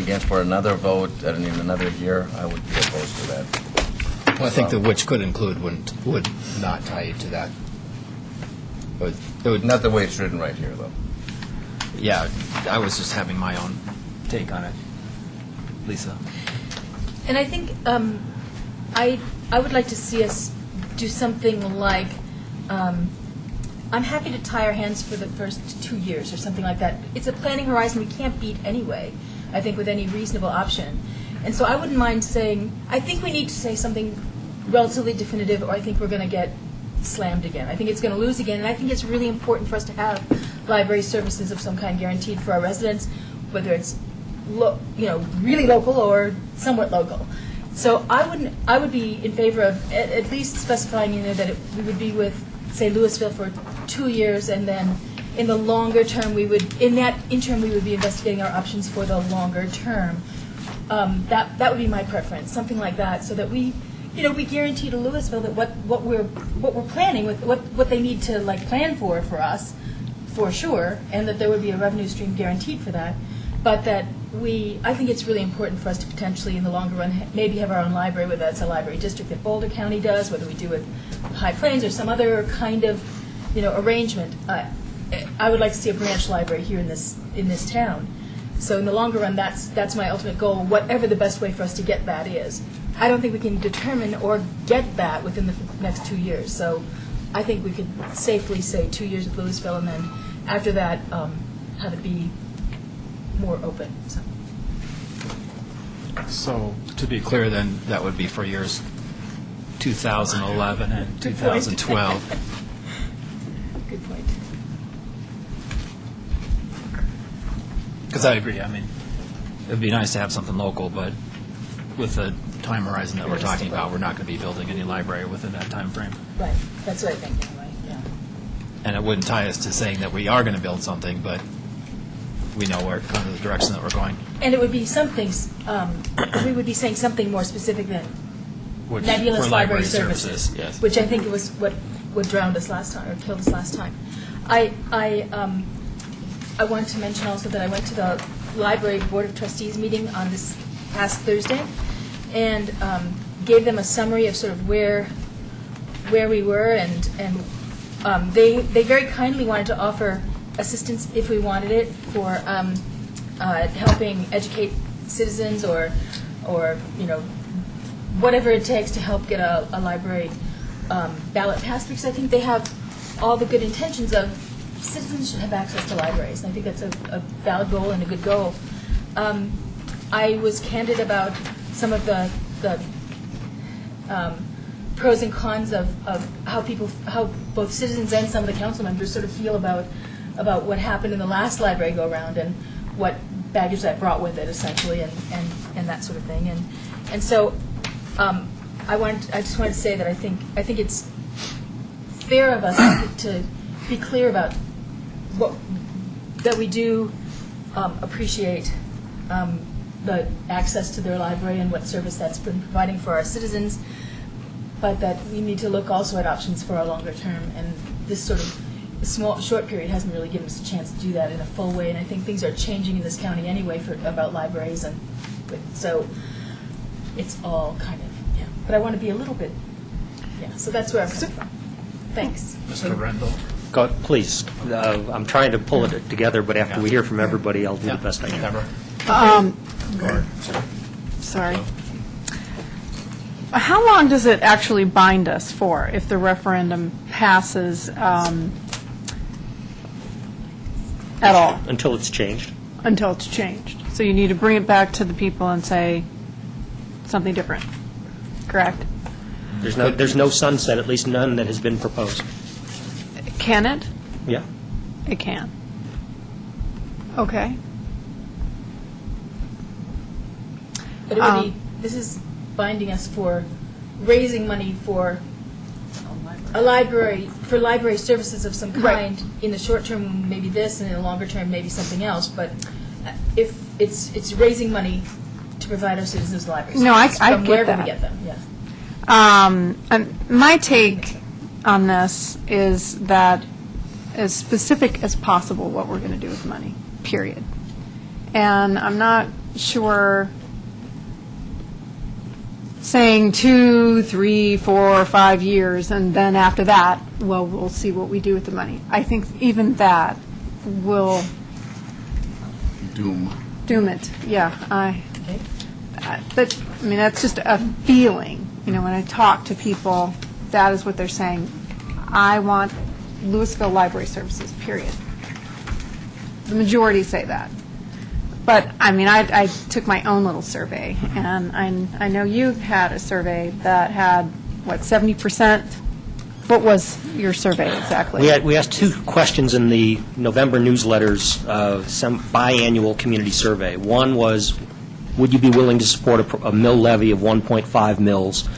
against for another vote in another year, I would be opposed to that. Well, I think the which could include would not tie you to that. It would, Not the way it's written right here, though. yeah, I was just having my own take on it. Lisa? And I think I would like to see us do something like, I'm happy to tie our hands for the first 2 years or something like that. It's a planning horizon we can't beat anyway, I think, with any reasonable option. And so I wouldn't mind saying, I think we need to say something relatively definitive, or I think we're going to get slammed again. I think it's going to lose again, and I think it's really important for us to have library services of some kind guaranteed for our residents, whether it's really local or somewhat local. So I would be in favor of at least specifying in there that we would be with, say, Louisville for 2 years, and then in the longer term, in that interim, we would be investigating our options for the longer term. That would be my preference, something like that, so that we guarantee to Louisville that what we're planning with, what they need to plan for us, for sure, and that there would be a revenue stream guaranteed for that, but that I think it's really important for us to potentially, in the longer run, maybe have our own library, whether that's a library district that Boulder County does, whether we do it High Plains or some other kind of, arrangement. I would like to see a branch library here in this town. So in the longer run, that's my ultimate goal, whatever the best way for us to get that is. I don't think we can determine or get that within the next 2 years. So I think we could safely say 2 years with Louisville, and then after that, have it be more open. So, to be clear, then, that would be for years 2011 and 2012. Good point. Because I agree. I mean, it would be nice to have something local, but with the time horizon that we're talking about, we're not going to be building any library within that time frame. Right. That's what I think, anyway. Yeah. And it wouldn't tie us to saying that we are going to build something, but we know where kind of the direction that we're going. And it would be something, we would be saying something more specific than nebulous for library services, yes. which I think was what drowned us last time, or killed us last time. I wanted to mention also that I went to the Library Board of Trustees meeting on this past Thursday, and gave them a summary of sort of where we were, and they very kindly wanted to offer assistance if we wanted it for helping educate citizens or whatever it takes to help get a library ballot passed, because I think they have all the good intentions of citizens should have access to libraries, and I think that's a valid goal and a good goal. I was candid about some of the pros and cons of how both citizens and some of the council members sort of feel about what happened in the last library go-round and what baggage that brought with it, essentially, and that sort of thing. And so I just wanted to say that I think it's fair of us to be clear about that we do appreciate the access to their library and what service that's been providing for our citizens, but that we need to look also at options for our longer term, and this sort of short period hasn't really given us a chance to do that in a full way, and I think things are changing in this county anyway about libraries, and so it's all kind of, but I want to be a little bit, so that's where I'm coming from. Thanks. Mr. Rendell? Go, please. I'm trying to pull it together, but after we hear from everybody, I'll do the best I can. Go ahead. Sorry. How long does it actually bind us for if the referendum passes at all? Until it's changed. Until it's changed. So you need to bring it back to the people and say something different, correct? There's no sunset, at least none that has been proposed. Can it? Yeah. It can. Okay. But it would be, this is binding us for raising money for a library, for library services of some kind. In the short term, maybe this, and in the longer term, maybe something else. But if it's raising money to provide our citizens libraries. No, I from get wherever that. we get them, yeah. And my take on this is that as specific as possible what we're going to do with money, period. And I'm not sure saying 2, 3, 4, 5 years, and then after that, well, we'll see what we do with the money. I think even that will Doom. doom it. Yeah, but I mean that's just a feeling. You know, when I talk to people, that is what they're saying. I want Louisville Library Services. Period. The majority say that. But, I mean, I took my own little survey, and I know you had a survey that had, what, 70%? What was your survey exactly? We asked two questions in the November newsletter's biannual community survey. One was, would you be willing to support a mill levy of 1.5 mills,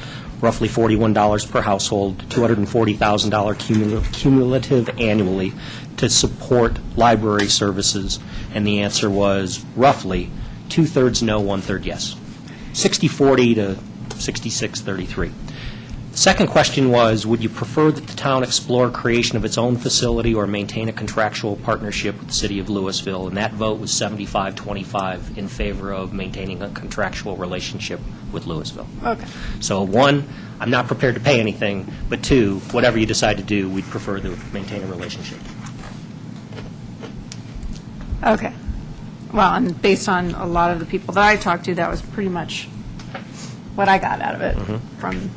roughly $41 per household, $240,000 cumulative annually, to support library services? And the answer was roughly 2/3 no, 1/3 yes. 60-40 to 66-33. The second question was, would you prefer that the town explore creation of its own facility or maintain a contractual partnership with the city of Louisville? And that vote was 75-25 in favor of maintaining a contractual relationship with Louisville. Okay. So one, I'm not prepared to pay anything, but two, whatever you decide to do, we'd prefer to maintain a relationship. Okay. Well, and based on a lot of the people that I talked to, that was pretty much what I got out of it from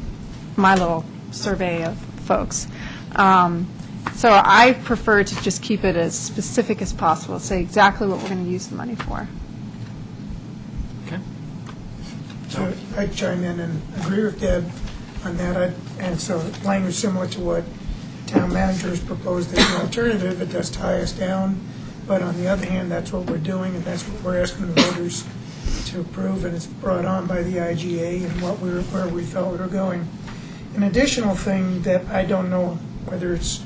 my little survey of folks. So I prefer to just keep it as specific as possible, say exactly what we're going to use the money for. Okay. So I'd chime in and agree with Deb on that. And so language similar to what town manager has proposed as an alternative, it does tie us down. But on the other hand, that's what we're doing, and that's what we're asking the voters to approve, and it's brought on by the IGA and where we felt we were going. An additional thing that I don't know whether it's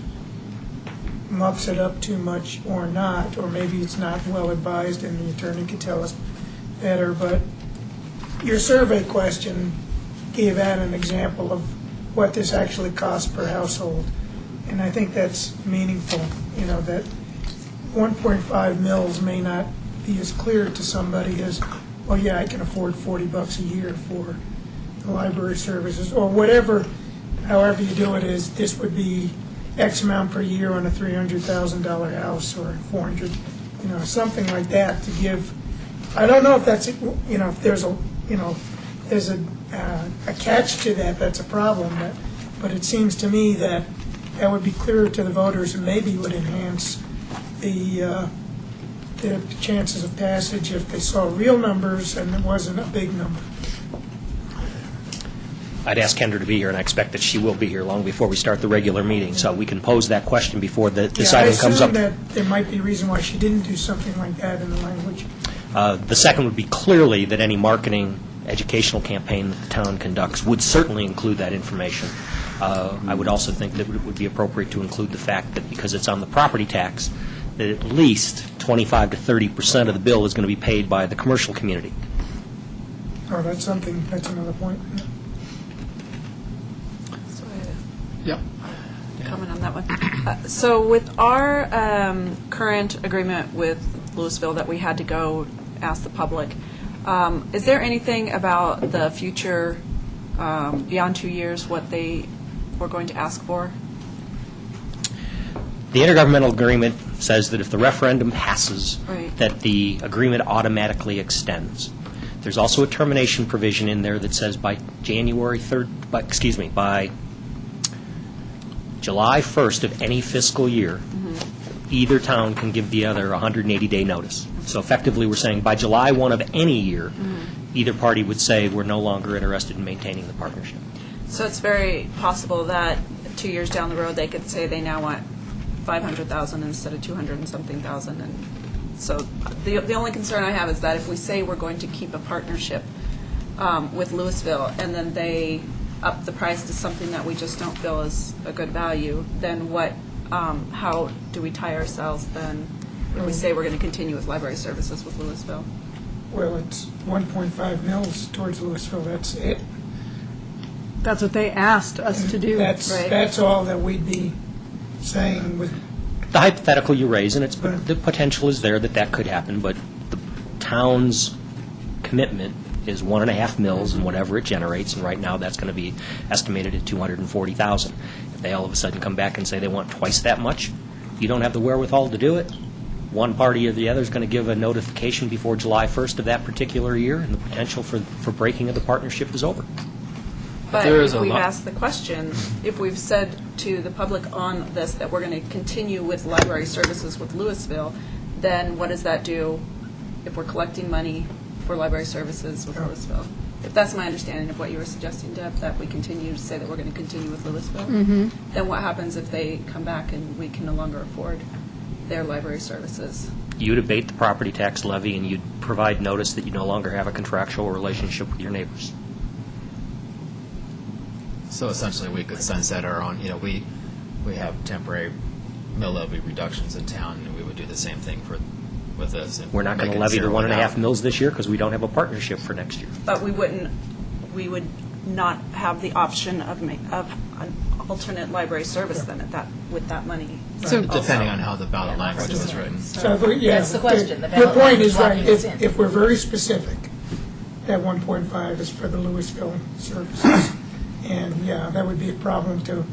muffs it up too much or not, or maybe it's not well advised and the attorney could tell us better, but your survey question gave out an example of what this actually costs per household. And I think that's meaningful, you know, that 1.5 mils may not be as clear to somebody as, well, yeah, I can afford $40 a year for the library services, or whatever, however you do it is, this would be X amount per year on a $300,000 house, or 400, you know, something like that to give. I don't know if that's, you know, if there's a, you know, there's a catch to that, that's a problem, but it seems to me that that would be clearer to the voters and maybe would enhance the chances of passage if they saw real numbers and it wasn't a big number. I'd ask Kendra to be here, and I expect that she will be here long before we start the regular meeting, so we can pose that question before this item comes up. I assume that there might be a reason why she didn't do something like that in the language. The second would be clearly that any marketing educational campaign that the town conducts would certainly include that information. I would also think that it would be appropriate to include the fact that because it's on the property tax, that at least 25 to 30% of the bill is going to be paid by the commercial community. Oh, that's another point. Yep. Comment on that one. So with our current agreement with Louisville that we had to go ask the public, is there anything about the future, beyond 2 years, what they were going to ask for? The intergovernmental agreement says that if the referendum passes, Right. that the agreement automatically extends. There's also a termination provision in there that says by by July 1st of any fiscal year, either town can give the other a 180-day notice. So effectively, we're saying by July 1 of any year, either party would say we're no longer interested in maintaining the partnership. So it's very possible that 2 years down the road, they could say they now want 500,000 instead of 200 and something thousand. And so the only concern I have is that if we say we're going to keep a partnership with Louisville, and then they up the price to something that we just don't feel is a good value, then what? How do we tie ourselves then if we say we're going to continue with library services with Louisville? Well, it's 1.5 mils towards Louisville, that's it. That's what they asked us to do. That's all that we'd be saying with. The hypothetical you raise, and the potential is there that could happen, but the town's commitment is 1.5 mils and whatever it generates, and right now that's going to be estimated at $240,000. If they all of a sudden come back and say they want twice that much, you don't have the wherewithal to do it. One party or the other is going to give a notification before July 1st of that particular year, and the potential for breaking of the partnership is over. But there is if a we've lot- asked the question, if we've said to the public on this that we're going to continue with library services with Louisville, then what does that do if we're collecting money for library services with Louisville? If that's my understanding of what you were suggesting, Deb, that we continue to say that we're going to continue with Louisville, then what happens if they come back and we can no longer afford their library services? You'd abate the property tax levy, and you'd provide notice that you no longer have a contractual relationship with your neighbors. So essentially, we could sunset our own, we have temporary mill levy reductions in town, and we would do the same thing with this. and We're not going make to it levy the zero 1.5 without. mils this year because we don't have a partnership for next year. But we would not have the option of an alternate library service then with that money. So- Depending on how the ballot language was written. So, yeah, That's the question, the The ballot point is, right, language locking us in. if we're very specific, that 1.5 is for the Louisville services. And, yeah, that would be a problem to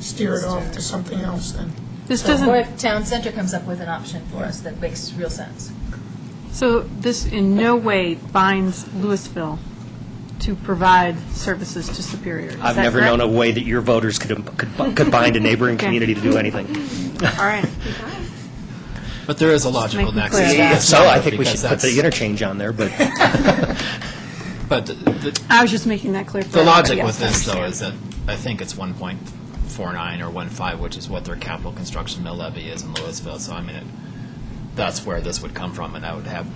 steer it off to something else then. This Or doesn't, if Town Center comes up with an option for us that makes real sense. so this in no way binds Louisville to provide services to Superior. Is I've that never correct? known a way that your voters could bind a neighboring Okay. community to do anything. All right. But there is a logical make it nexus. clear to that. this So I number think we should because put the that's- interchange on there, but But the I was just making that clear for the logic everybody with else to this, though, understand. is that I think it's 1.49 or 1.5, which is what their capital construction mill levy is in Louisville. So, I mean, that's where this would come from, and I would have,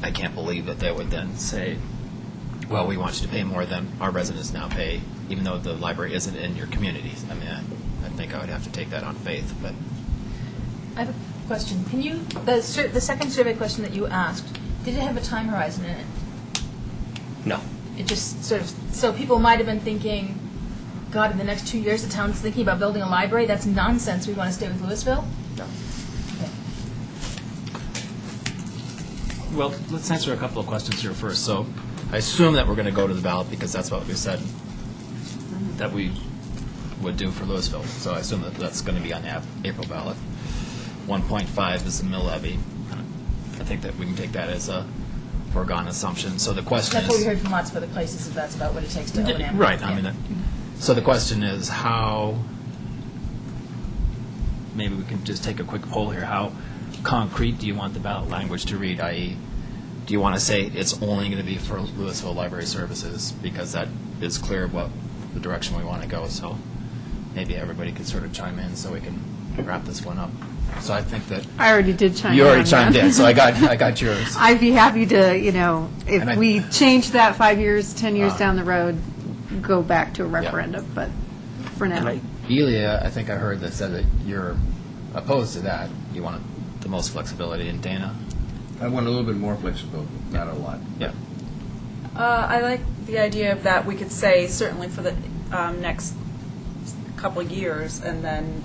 I can't believe that they would then say, well, we want you to pay more than our residents now pay, even though the library isn't in your communities. I mean, I think I would have to take that on faith, but I have a question. Can you, the second survey question that you asked, did it have a time horizon in it? no. It just sort of, so people might have been thinking, God, in the next 2 years, the town's thinking about building a library? That's nonsense. We want to stay with Louisville? No. Okay. Well, let's answer a couple of questions here first. So I assume that we're going to go to the ballot because that's what we said that we would do for Louisville. So I assume that that's going to be on the April ballot. 1.5 is the mill levy. I think that we can take that as a foregone assumption. So the question That's what we is... heard from lots of other places, if that's about what it takes to O&M. Right. I Yeah. mean, so the question is how... Maybe we can just take a quick poll here. How concrete do you want the ballot language to read, i.e., do you want to say it's only going to be for Louisville Library Services because that is clear what the direction we want to go? So maybe everybody could sort of chime in so we can wrap this one up. So I think that I already did chime in. you already on chimed that. in, so I got yours. I'd be happy to, And I- if we change that 5 years, 10 years Ah. down the road, go back to a referendum, but for now. Elia, I think I heard that said that you're opposed to that. You want the most flexibility. And Dana? I want a little bit more flexibility, not a lot. Yeah. I like the idea of that we could say certainly for the next couple of years and then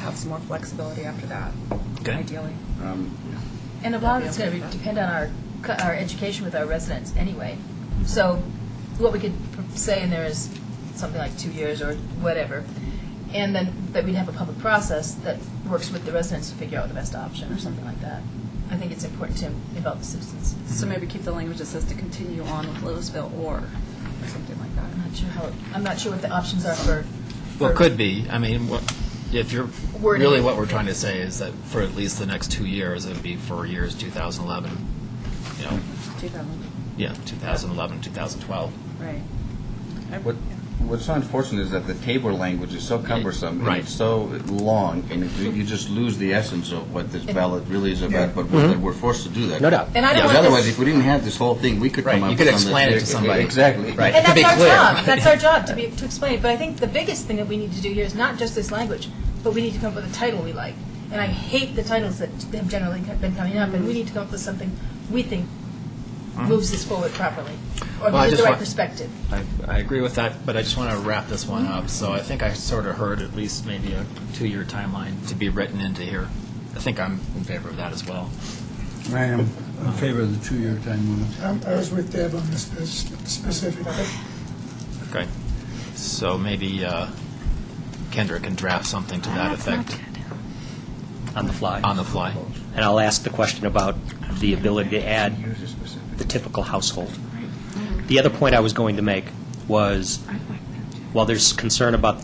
have some more flexibility after that, Okay. ideally. And a lot of it's going to depend on our education with our residents anyway. So what we could say in there is something like 2 years or whatever, and then that we'd have a public process that works with the residents to figure out the best option or something like that. I think it's important to involve the citizens. So maybe keep the language that says to continue on with Louisville or something like that. I'm not sure what the options are for. Well, it could be. I mean, if you're Wording. really what we're trying to say is that for at least the next 2 years, it would be for years 2011, 2000, yeah, 2011, 2012. right. What's so unfortunate is that the table language is so cumbersome, Right. and it's so long, and you just lose the essence of what this ballot really is about, but we're forced to do that. No doubt. And I don't Because want otherwise, this- if we didn't have this whole thing, we could Right, come up you with could something explain it to that's- somebody. Exactly. Right. And To be that's our clear. job. That's our job to explain it. But I think the biggest thing that we need to do here is not just this language, but we need to come up with a title we like. And I hate the titles that have generally been coming up, and we need to come up with something we think moves this forward properly, or Well, I with just the right want- perspective. I agree with that, but I just want to wrap this one up. So I think I sort of heard at least maybe a 2-year timeline to be written into here. I think I'm in favor of that as well. I am. In favor of the 2-year time limit. I was with Deb on the specific. Okay. So maybe Kendra can draft something to that effect On the fly. on the fly. And I'll ask the question about the ability to add the typical household. The other point I was going to make was, while there's concern about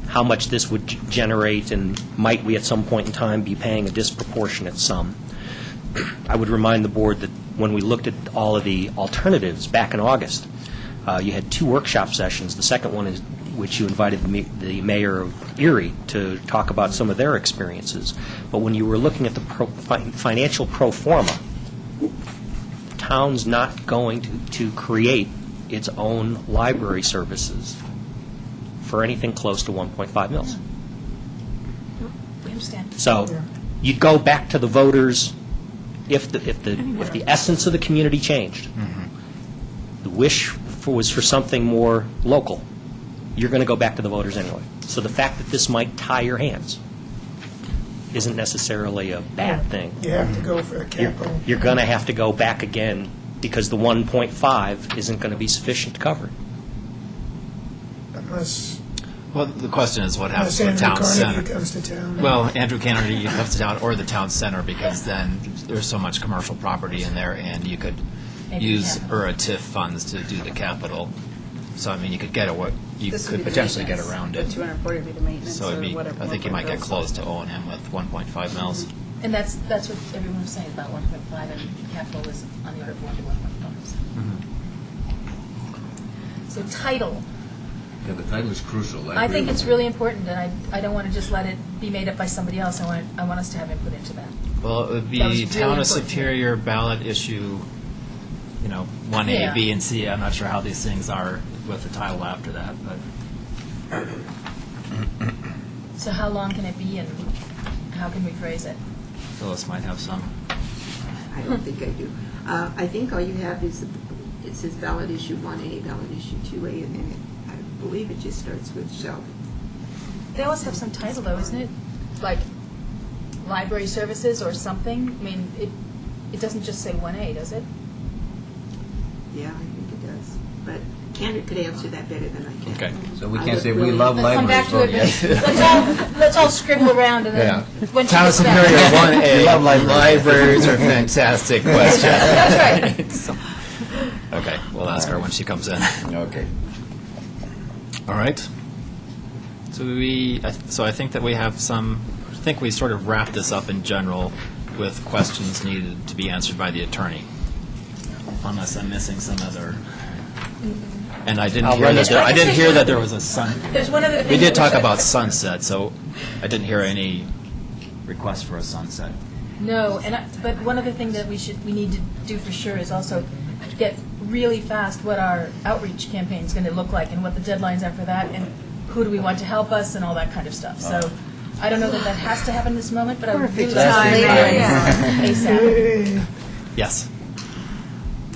how much this would generate and might we at some point in time be paying a disproportionate sum, I would remind the board that when we looked at all of the alternatives back in August, you had 2 workshop sessions. The second one is which you invited the mayor of Erie to talk about some of their experiences. But when you were looking at the financial pro forma, the town's not going to create its own library services for anything close to 1.5 mils. We understand. So you'd go back to the voters if the essence of the community changed. The wish was for something more local. You're going to go back to the voters anyway. So the fact that this might tie your hands isn't necessarily a bad thing. You have to go for the capital. You're going to have to go back again because the 1.5 isn't going to be sufficient to cover it. Unless Well, the question is what happens Andrew to the town Carnegie center. comes to town. Well, Andrew Kennedy comes to town, or the town center, because then there's so much commercial property in there, and you could Maybe use capital. TIF funds to do the capital. So, I mean, you could get you This would could be the potentially get maintenance. around The it. 240 would be the maintenance So it'd or be, whatever. I think you might get 1.0. close to O&M with 1.5 mils. And that's what everyone was saying about 1.5, and capital is on the order of 1 to 1.5. So title, Yeah, the title is crucial. I think it's really important, and I don't want to just let it be made up by somebody else. I want us to have input into that. Well, it would That was be really town of important. Superior ballot issue, 1A, Yeah. B, and C. I'm not sure how these things are with the title after that, but So how long can it be, and how can we phrase it? Phyllis might have some. I don't think I do. I think all you have is, it says ballot issue 1A, ballot issue 2A, and then I believe it just starts with shall. They always have some title, though, isn't it? Like library services or something? I mean, it doesn't just say 1A, does it? Yeah, I think it does. But Kendra could answer that better than I can. Okay. So we I can't would say we really- love Let's come back libraries. to it. Well, Let's all scribble around, and then when she Town of gets back- Superior 1A. Libraries are fantastic question. That's right. Okay, we'll ask her when she comes in. Okay. All right. So I think that we have some. I think we sort of wrapped this up in general with questions needed to be answered by the attorney, unless I'm missing some other. And I didn't I'll hear run that. this I didn't hear that there was a sun. There's one other thing. We did that talk should- about sunset, so I didn't hear any request for a sunset. No, but one other thing that we need to do for sure is also get really fast what our outreach campaign is going to look like and what the deadlines are for that, and who do we want to help us and all that kind of stuff. So I don't know that that has to happen this moment, but I would really like to timing. lay it on ASAP. Yes.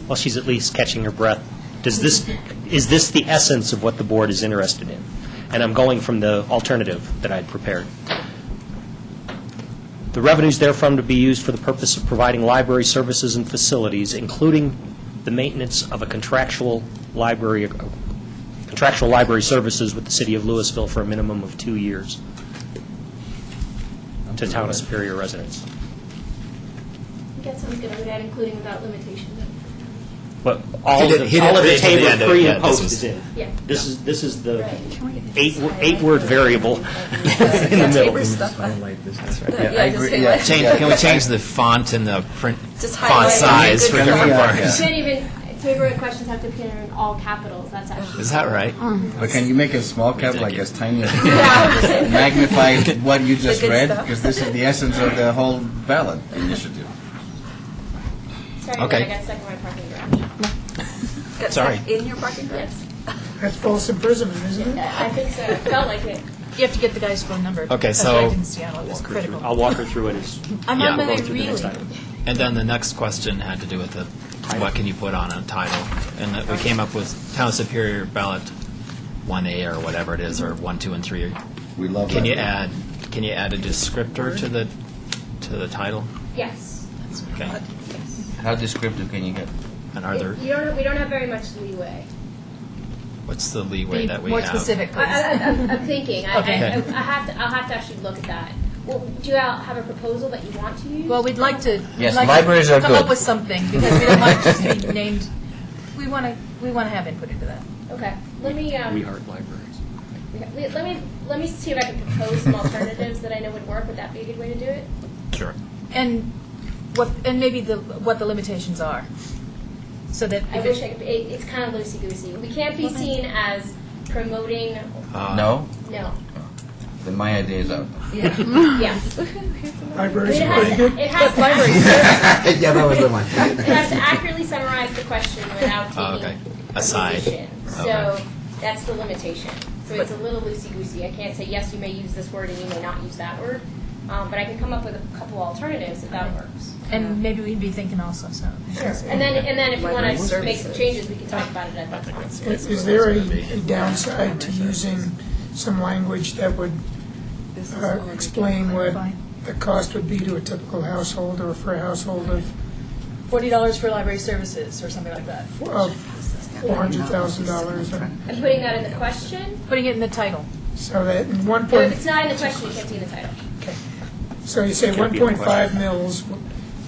Well, she's at least catching her breath. Is this the essence of what the board is interested in? And I'm going from the alternative that I'd prepared. The revenues therefrom to be used for the purpose of providing library services and facilities, including the maintenance of a contractual library services with the city of Louisville for a minimum of 2 years to town of Superior residents. That sounds good. I would add including without limitation. But all He of did- the at the table end of- pre yeah, and this post was- is in. Yeah. This is the Right. eight-word variable in the middle. I agree. Yeah. Can we change the font and the print Just font highlight size it. for Good different Yeah. You parts? can't even, favorite questions have to appear in all capitals. That's actually. Is that right? But can you make it small cap, like as tiny as Yeah. magnify what you just good read? stuff. Because this is the essence of the whole ballot initiative. Sorry, Okay. I got stuck in my parking garage. Get Sorry. stuck in your parking garage? Yes. That's false imprisonment, isn't it? I think so. It felt like it. You have to get the guy's phone number. Okay, That's so- what I did in Seattle. It was critical. I'll walk her through it as I'm Yeah. on We'll my go through the next really. item. And then the next question had to do with what can you put on a title? And that we came up with Town of Superior ballot 1A or whatever it is, or 1, 2, and 3. We love Can you libraries. add a descriptor to the title? Yes. Okay. How descriptive can you get? And are there, We don't have very much leeway. what's the leeway Be that we more have? specific, please. I'm thinking. Okay. I'll have to actually look at that. Well, do you all have a proposal that you want to use? Well, we'd like to. Yes, we'd like to libraries are come up good. with something, because we don't want it just to be named, we want to have input into that. Okay. Let me. We heart libraries. Let me see if I can propose some alternatives that I know would work. Would that be a good way to do it? Sure. And maybe what the limitations are, so that I if wish I could. It's kind of loosey goosey. We can't be seen as promoting. No? No. Then my idea is out. Yes. Libraries It are pretty good. has to Yeah, that was the one. It has to accurately summarize the question without taking Okay. Aside. position. So Okay. that's the limitation. So it's a little loosey-goosey. I can't say, yes, you may use this word and you may not use that word. But I can come up with a couple alternatives if that works. and maybe we'd be thinking also, so. Sure. And then if you want to make some changes, we can talk about it at that time. Is there a downside to using some language that would explain what the cost would be to a typical household, or for a household of $40 for library services, or something like that. $400,000? And putting that in the question, Putting it in the title. So that in or if it's not in the question, you can't see in the title. So you say 1.5 mils,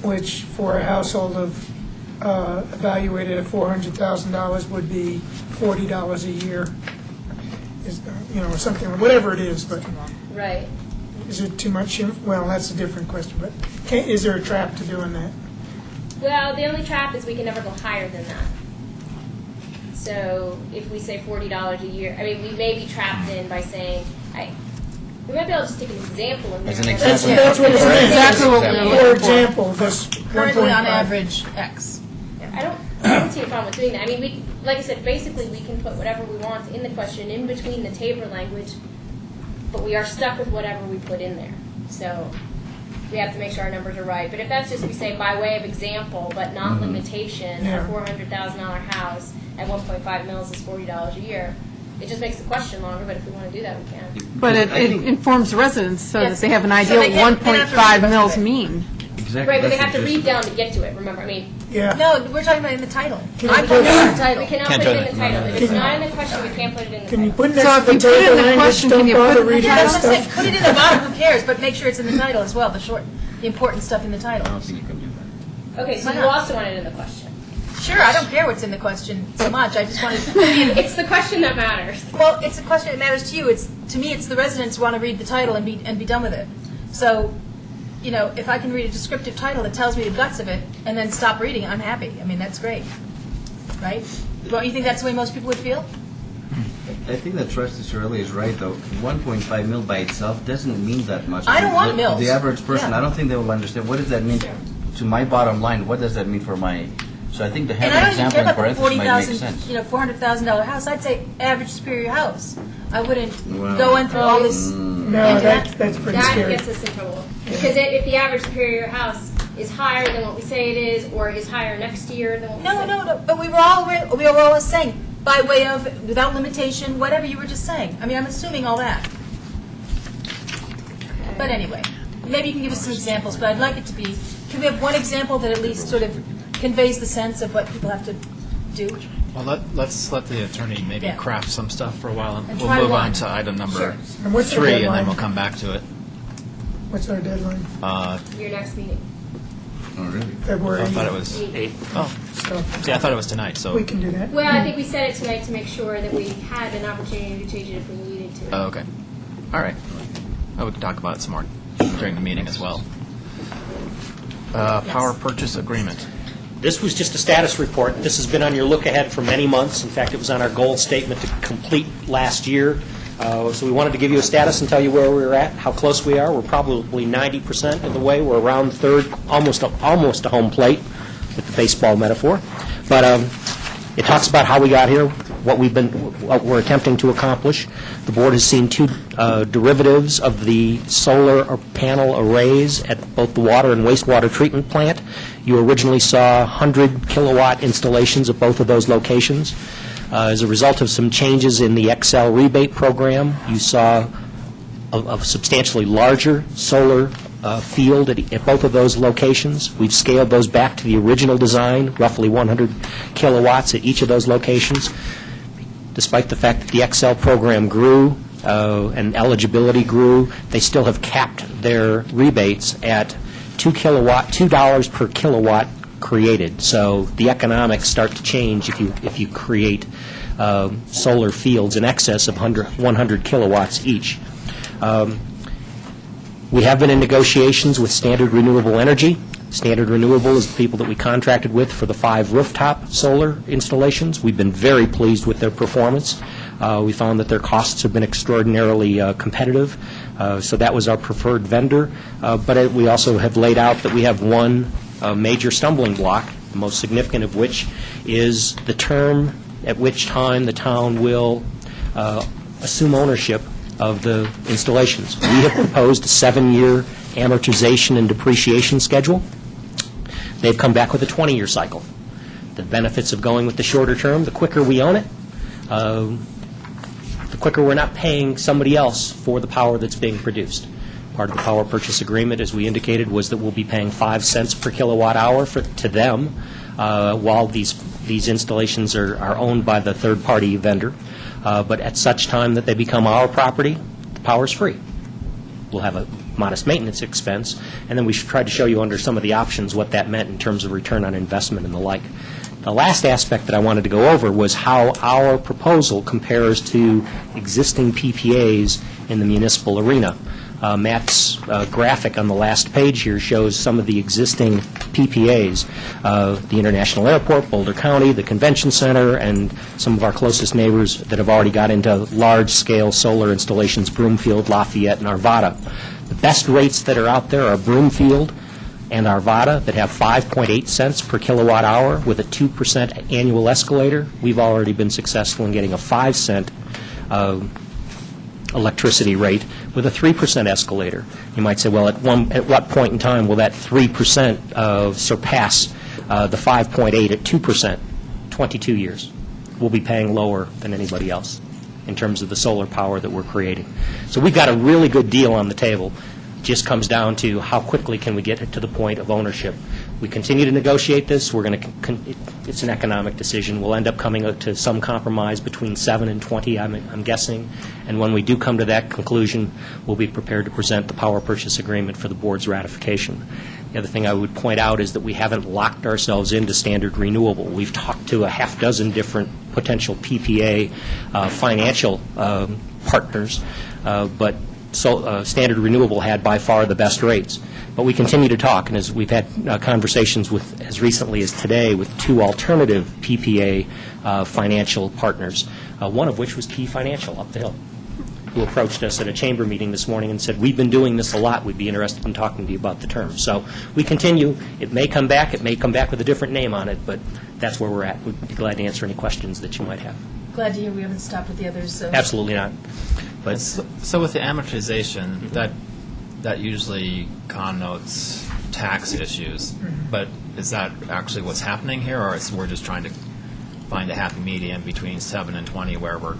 which for a household of evaluated at $400,000 would be $40 a year, is, or something, whatever it is. But Right. is it too much? Well, that's a different question. But is there a trap to doing that? Well, the only trap is we can never go higher than that. So if we say $40 a year, I mean, we may be trapped in by saying, we might be able to just take an example in there. As an but- example. That's what it's saying. Exactly what we're looking For example, this 1.5. Currently, on average, X. I don't see a problem with doing that. I mean, like I said, basically we can put whatever we want in the question in between the table language, but we are stuck with whatever we put in there. So we have to make sure our numbers are right. But if that's just, we say by way of example, but not limitation, Yeah. a $400,000 house at 1.5 mils is $40 a year, it just makes the question longer, but if we want to do that, we can. But it informs residents so that Yes. they have an So idea they what can't- they have to 1.5 read the mils rest of it. mean. Exactly. Right, but they That's have to the read gist. down to get to it, remember. I mean, Yeah. No, we're talking about in the title. Can I'm you talking put- about the we title. cannot Can't put do it in that. the title. If it's not in the question, we can't put it in the Can you title. put next So to if the you put it in table the language, question, can don't you put bother it in the reading Yeah, this that's what I'm saying. stuff? Put it in the bottom, who cares, but make sure it's in the title as well, the important stuff in the I title. don't think you can do that. Okay, so Why you not? also want it in the question. Sure, I don't care what's in the question so much, I just want to, It's the question that matters. well, it's a question that matters to you, to me, it's the residents who want to read the title and be done with it. So, if I can read a descriptive title that tells me the guts of it, and then stop reading, I'm happy. I mean, that's great, right? Don't you think that's the way most people would feel? I think that Trustee Shirley is right, though. 1.5 mil by itself doesn't mean that much. I don't want The- mils. The average person, Yeah. I don't think they will understand. What does that mean to my bottom line? What does that mean for my? So I think to have And I an don't even example care in about the parentheses might make 40,000, sense. $400,000 house. I'd say average Superior house. I wouldn't Well, go in through all this. No, that's pretty That scary. gets us in trouble. Because if the average Superior house is higher than what we say it is, or is higher next year than what we say. No. But we were always saying, by way of, without limitation, whatever you were just saying. I mean, I'm assuming all that. But anyway, maybe you can give us some examples, but I'd like it to be, can we have one example that at least sort of conveys the sense of what people have to do? Well, let's let the attorney maybe Yeah. craft some stuff for a while, and And we'll try move one. on to item number Sure. And what's the 3, and then deadline? we'll come back to it. What's our deadline? Your next meeting. Oh, really? February. I thought it was 8. Oh, So see, I thought it was tonight, so. we can do that. Well, I think we said it tonight to make sure that we had an opportunity to change it if we needed to. Oh, okay. All right. Oh, we can talk about it some more during the meeting as well. Power purchase agreement. This was just a status report. This has been on your look-ahead for many months. In fact, it was on our goal statement to complete last year. So we wanted to give you a status and tell you where we're at, how close we are. We're probably 90% of the way. We're around third, almost a home plate, with the baseball metaphor. But it talks about how we got here, what we're attempting to accomplish. The board has seen 2 derivatives of the solar panel arrays at both the water and wastewater treatment plant. You originally saw 100-kilowatt installations at both of those locations. As a result of some changes in the Excel rebate program, you saw a substantially larger solar field at both of those locations. We've scaled those back to the original design, roughly 100 kilowatts at each of those locations. Despite the fact that the XL program grew and eligibility grew, they still have capped their rebates at $2 per kilowatt created. So the economics start to change if you create solar fields in excess of 100 kilowatts each. We have been in negotiations with Standard Renewable Energy. Standard Renewable is the people that we contracted with for the 5 rooftop solar installations. We've been very pleased with their performance. We found that their costs have been extraordinarily competitive, so that was our preferred vendor. But we also have laid out that we have one major stumbling block, the most significant of which is the term at which time the town will assume ownership of the installations. We have proposed a 7-year amortization and depreciation schedule. They've come back with a 20-year cycle. The benefits of going with the shorter term, the quicker we own it, the quicker we're not paying somebody else for the power that's being produced. Part of the power purchase agreement, as we indicated, was that we'll be paying 5 cents per kilowatt hour to them while these installations are owned by the third-party vendor. But at such time that they become our property, the power's free. We'll have a modest maintenance expense, and then we tried to show you under some of the options what that meant in terms of return on investment and the like. The last aspect that I wanted to go over was how our proposal compares to existing PPAs in the municipal arena. Matt's graphic on the last page here shows some of the existing PPAs, the International Airport, Boulder County, the Convention Center, and some of our closest neighbors that have already got into large-scale solar installations, Broomfield, Lafayette, and Arvada. The best rates that are out there are Broomfield and Arvada that have 5.8 cents per kilowatt hour with a 2% annual escalator. We've already been successful in getting a 5-cent electricity rate with a 3% escalator. You might say, well, at what point in time will that 3% surpass the 5.8 at 2%? 22 years. We'll be paying lower than anybody else in terms of the solar power that we're creating. So we've got a really good deal on the table. It just comes down to how quickly can we get it to the point of ownership. We continue to negotiate this. We're going to. It's an economic decision. We'll end up coming to some compromise between 7 and 20, I'm guessing. And when we do come to that conclusion, we'll be prepared to present the power purchase agreement for the board's ratification. The other thing I would point out is that we haven't locked ourselves into Standard Renewable. We've talked to a half dozen different potential PPA financial partners, but Standard Renewable had by far the best rates. But we continue to talk, and as we've had conversations with, as recently as today, with 2 alternative PPA financial partners, one of which was Key Financial up the hill, who approached us at a chamber meeting this morning and said, we've been doing this a lot. We'd be interested in talking to you about the terms. So we continue. It may come back. It may come back with a different name on it, but that's where we're at. We'd be glad to answer any questions that you might have. Glad to hear we haven't stopped with the others. So. Absolutely not. But So with the amortization, that usually connotes tax issues, but is that actually what's happening here, or we're just trying to find a happy medium between 7 and 20 where we're...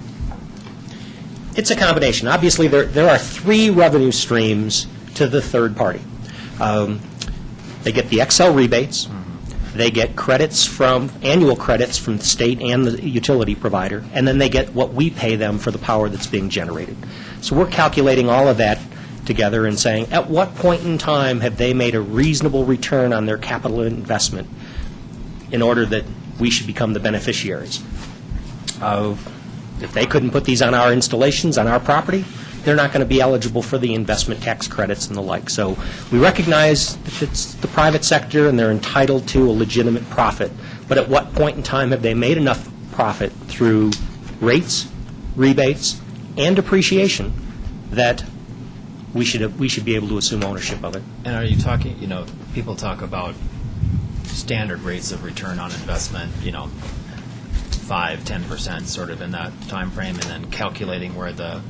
It's a combination. Obviously, there are 3 revenue streams to the third party. They get the XL rebates. They get annual credits from the state and the utility provider, and then they get what we pay them for the power that's being generated. So we're calculating all of that together and saying, at what point in time have they made a reasonable return on their capital investment in order that we should become the beneficiaries? If they couldn't put these on our installations, on our property, they're not going to be eligible for the investment tax credits and the like. So we recognize that it's the private sector and they're entitled to a legitimate profit. But at what point in time have they made enough profit through rates, rebates, and depreciation that we should be able to assume ownership of it? And are you talking, people talk about standard rates of return on investment, 5-10% sort of in that time frame, and then calculating where the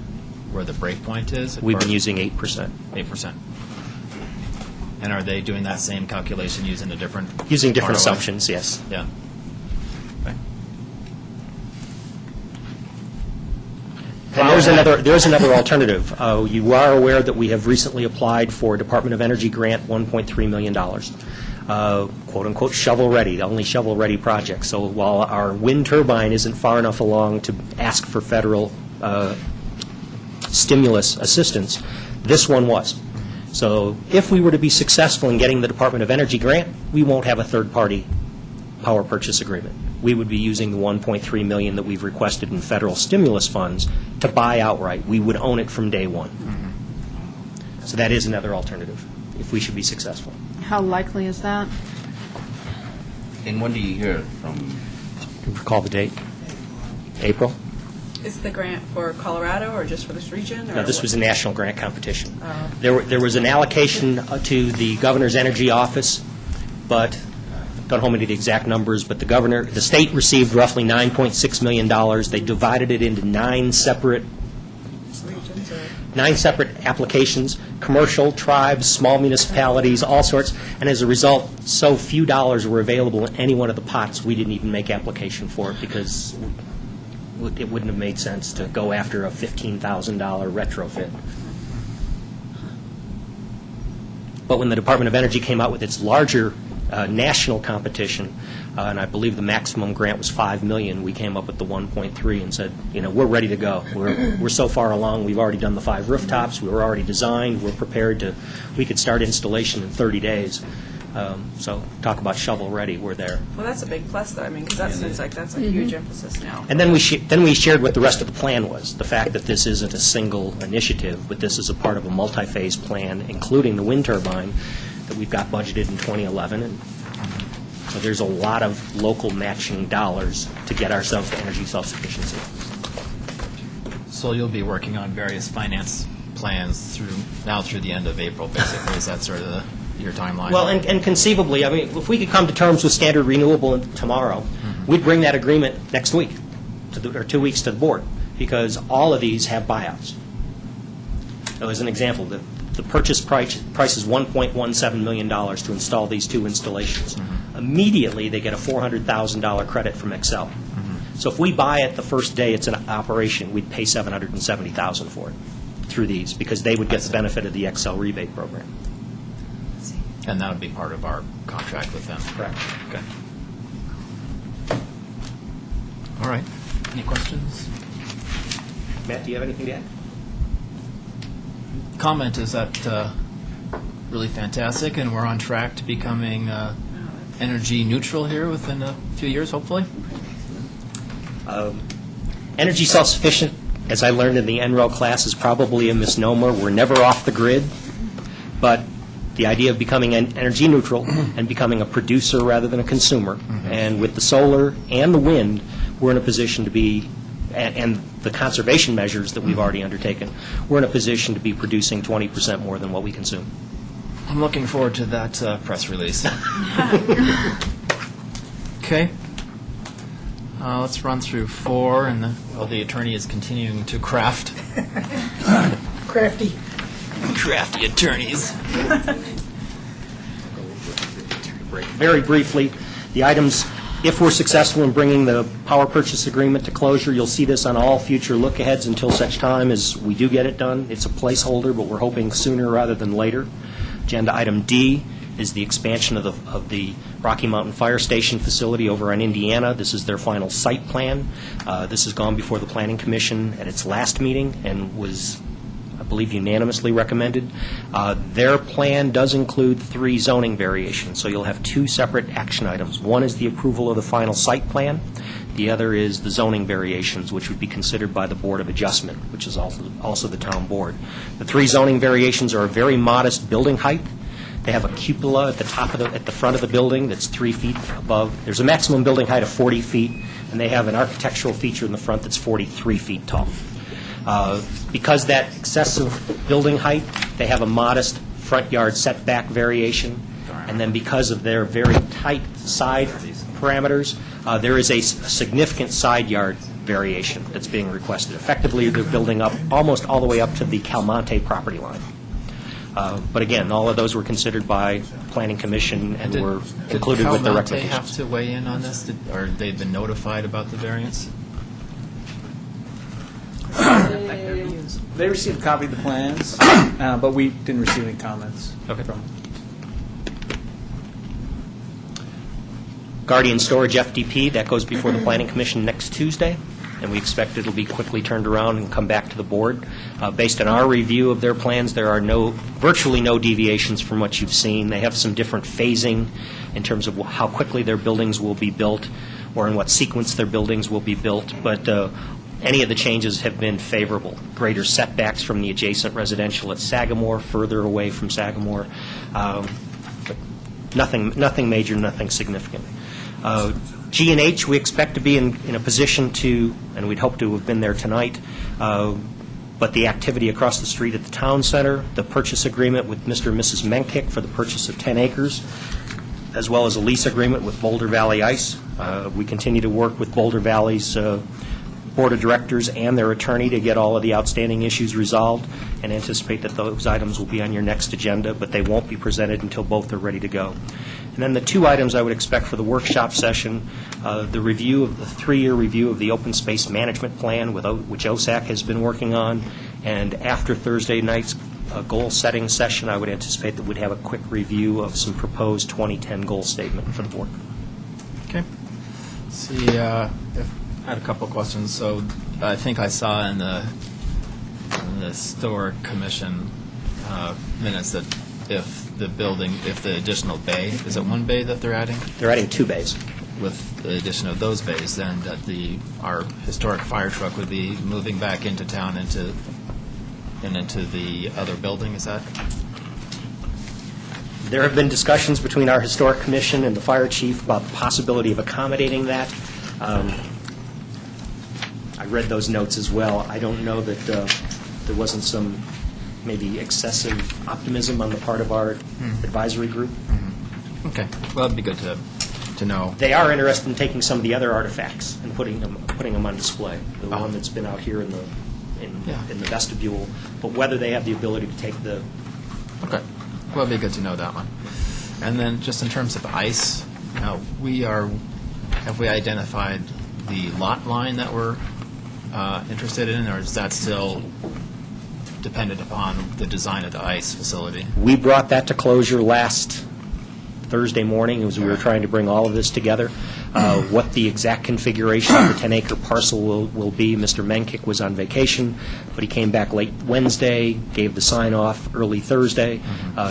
break point is? We've been using 8%. 8%. And are they doing that same calculation using a different... Using different ROI? assumptions, yes. Yeah. Okay. And there's another alternative. You are aware that we have recently applied for a Department of Energy grant, $1.3 million, quote-unquote shovel-ready, the only shovel-ready project. So while our wind turbine isn't far enough along to ask for federal stimulus assistance, this one was. So if we were to be successful in getting the Department of Energy grant, we won't have a third-party power purchase agreement. We would be using the $1.3 million that we've requested in federal stimulus funds to buy outright. We would own it from day one. So that is another alternative, if we should be successful. How likely is that? And when do you hear from? Do you recall the date? April? Is the grant for Colorado or just for this region? No, this was a national grant competition. Oh. There was an allocation to the governor's energy office, but don't hold me to the exact numbers, but the state received roughly $9.6 million. They divided it into nine separate applications, commercial, tribes, small municipalities, all sorts, and as a result, so few dollars were available in any one of the pots, we didn't even make application for it because it wouldn't have made sense to go after a $15,000 retrofit. But when the Department of Energy came out with its larger national competition, and I believe the maximum grant was $5 million, we came up with the 1.3 and said, we're ready to go. We're so far along. We've already done the 5 rooftops. We were already designed. We're prepared to. We could start installation in 30 days. So talk about shovel ready. We're there. Well, that's a big plus, though. I mean, because that seems like that's a huge emphasis now. And then we shared what the rest of the plan was, the fact that this isn't a single initiative, but this is a part of a multi-phase plan, including the wind turbine that we've got budgeted in 2011. And so there's a lot of local matching dollars to get ourselves to energy self-sufficiency. So you'll be working on various finance plans through the end of April, basically. Is that sort of your timeline? Well, and conceivably, I mean, if we could come to terms with Standard Renewable tomorrow, we'd bring that agreement next week, or 2 weeks to the board, because all of these have buyouts. So as an example, the purchase price is $1.17 million to install these 2 installations. Immediately, they get a $400,000 credit from Excel. So if we buy it the first day it's in operation, we'd pay $770,000 for it through these, because they would get the benefit of the Excel rebate program. And that would be part of our contract with them. Correct. Okay. All right. Any questions? Matt, do you have anything to add? Comment is that really fantastic, and we're on track to becoming energy neutral here within a few years, hopefully. Energy self-sufficient, as I learned in the NREL class, is probably a misnomer. We're never off the grid, but the idea of becoming energy neutral and becoming a producer rather than a consumer, and with the solar and the wind, we're in a position to be, and the conservation measures that we've already undertaken, we're in a position to be producing 20% more than what we consume. I'm looking forward to that press release. Okay. Let's run through 4, and while the attorney is continuing to craft. Crafty. Crafty attorneys. Very briefly, the items, if we're successful in bringing the power purchase agreement to closure, you'll see this on all future look-aheads until such time as we do get it done. It's a placeholder, but we're hoping sooner rather than later. Agenda item D is the expansion of the Rocky Mountain Fire Station facility over in Indiana. This is their final site plan. This has gone before the Planning Commission at its last meeting and was, I believe, unanimously recommended. Their plan does include 3 zoning variations, so you'll have 2 separate action items. One is the approval of the final site plan. The other is the zoning variations, which would be considered by the Board of Adjustment, which is also the town board. The 3 zoning variations are a very modest building height. They have a cupola at the top at the front of the building that's 3 feet above. There's a maximum building height of 40 feet, and they have an architectural feature in the front that's 43 feet tall. Because that excessive building height, they have a modest front yard setback variation, and then because of their very tight side parameters, there is a significant side yard variation that's being requested. Effectively, they're building up almost all the way up to the Calmonte property line. But again, all of those were considered by Planning Commission and were included with their recommendations. Did Calmonte have to weigh in on this, or they've been notified about the variance? They received a copy of the plans, but we didn't receive any comments. Okay. From Guardian Storage FDP, that goes before the Planning Commission next Tuesday, and we expect it'll be quickly turned around and come back to the board. Based on our review of their plans, there are virtually no deviations from what you've seen. They have some different phasing in terms of how quickly their buildings will be built or in what sequence their buildings will be built, but any of the changes have been favorable. Greater setbacks from the adjacent residential at Sagamore, further away from Sagamore. But nothing major, nothing significant. G&H, we expect to be in a position to, and we'd hope to have been there tonight, but the activity across the street at the town center, the purchase agreement with Mr. and Mrs. Menkick for the purchase of 10 acres, as well as a lease agreement with Boulder Valley Ice. We continue to work with Boulder Valley's Board of Directors and their attorney to get all of the outstanding issues resolved, and anticipate that those items will be on your next agenda, but they won't be presented until both are ready to go. And then the two items I would expect for the workshop session, the review of the 3-year review of the open space management plan, which OSAC has been working on, and after Thursday night's goal-setting session, I would anticipate that we'd have a quick review of some proposed 2010 goal statement for the board. Okay. See, I had a couple of questions. So I think I saw in the Historic Commission minutes that if the additional bay, is it one bay that they're adding? They're adding 2 bays. With the addition of those bays, then that our historic fire truck would be moving back into town into the other building, is that? There have been discussions between our Historic Commission and the fire chief about the possibility of accommodating that. I read those notes as well. I don't know that there wasn't some maybe excessive optimism on the part of our advisory group. Okay. Well, it'd be good to know. They are interested in taking some of the other artifacts and putting them on display. The one that's been out here in the vestibule, but whether they have the ability to take the... Okay. Well, it'd be good to know that one. And then just in terms of ice, have we identified the lot line that we're interested in, or is that still dependent upon the design of the ice facility? We brought that to closure last Thursday morning as we were trying to bring all of this together. What the exact configuration of the 10-acre parcel will be, Mr. Menkick was on vacation, but he came back late Wednesday, gave the sign-off early Thursday.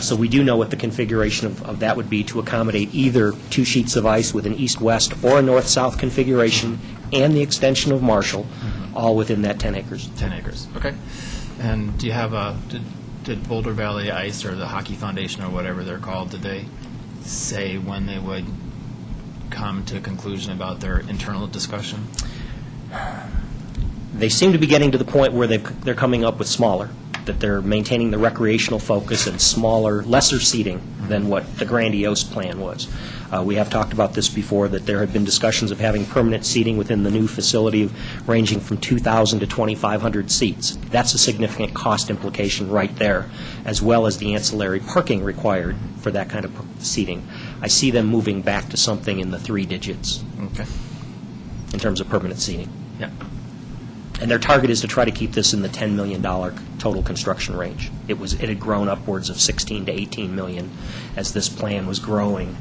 So we do know what the configuration of that would be to accommodate either 2 sheets of ice with an east-west or a north-south configuration and the extension of Marshall, all within that 10 acres. 10 acres, okay. And do you have did Boulder Valley Ice or the Hockey Foundation or whatever they're called, did they say when they would come to a conclusion about their internal discussion? They seem to be getting to the point where they're coming up with smaller, that they're maintaining the recreational focus and smaller, lesser seating than what the grandiose plan was. We have talked about this before, that there have been discussions of having permanent seating within the new facility ranging from 2,000 to 2,500 seats. That's a significant cost implication right there, as well as the ancillary parking required for that kind of seating. I see them moving back to something in the 3 digits Okay. in terms of permanent seating. Yeah. And their target is to try to keep this in the $10 million total construction range. It had grown upwards of 16 to 18 million as this plan was growing.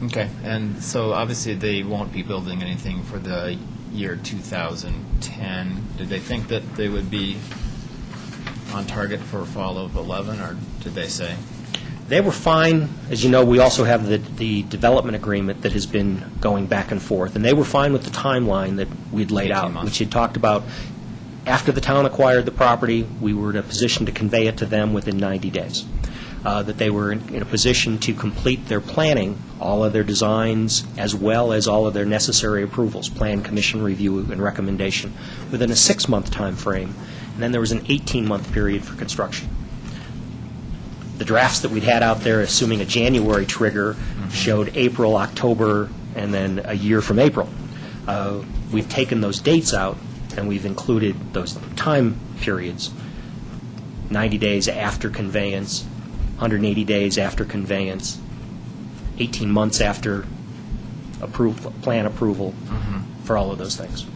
Okay. And so obviously they won't be building anything for the year 2010. Did they think that they would be on target for fall of 11, or did they say? They were fine. As you know, we also have the development agreement that has been going back and forth, and they were fine with the timeline that we'd laid 18 out, months. which had talked about after the town acquired the property, we were in a position to convey it to them within 90 days. That they were in a position to complete their planning, all of their designs, as well as all of their necessary approvals, plan, commission review, and recommendation, within a 6-month time frame, and then there was an 18-month period for construction. The drafts that we'd had out there, assuming a January trigger, showed April, October, and then a year from April. We've taken those dates out, and we've included those time periods, 90 days after conveyance, 180 days after conveyance, 18 months after plan approval, for all of those things.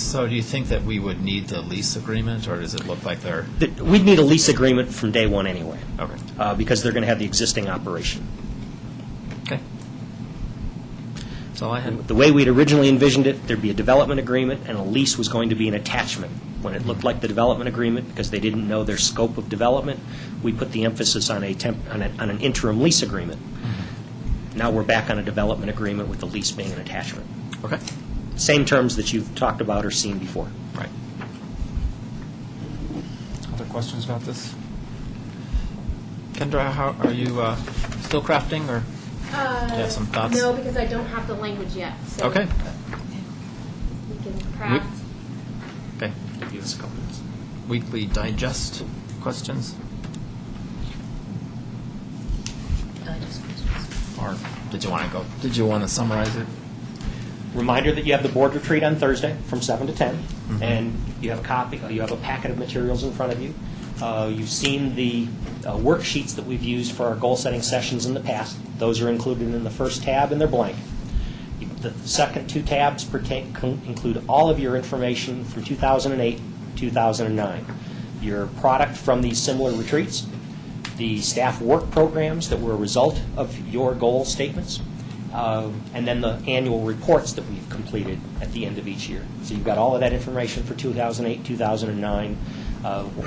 So do you think that we would need the lease agreement, or does it look like they're? We'd need a lease agreement from day one anyway, Okay. because they're going to have the existing operation. Okay. That's all I had. The way we'd originally envisioned it, there'd be a development agreement, and a lease was going to be an attachment. When it looked like the development agreement, because they didn't know their scope of development, we put the emphasis on an interim lease agreement. Now we're back on a development agreement with the lease being an attachment. Okay. Same terms that you've talked about or seen before. Right. Other questions about this? Kendra, how are you still crafting, or do you have some thoughts? No, because I don't have the language yet. So Okay. We can craft. Okay. Give us a couple minutes. Weekly digest questions, or did you want to go? Did you want to summarize it? Reminder that you have the board retreat on Thursday from 7 to 10, and you have a copy, you have a packet of materials in front of you. You've seen the worksheets that we've used for our goal-setting sessions in the past. Those are included in the first tab, and they're blank. The second two tabs include all of your information from 2008, 2009. Your product from these similar retreats, the staff work programs that were a result of your goal statements, and then the annual reports that we've completed at the end of each year. So you've got all of that information for 2008, 2009.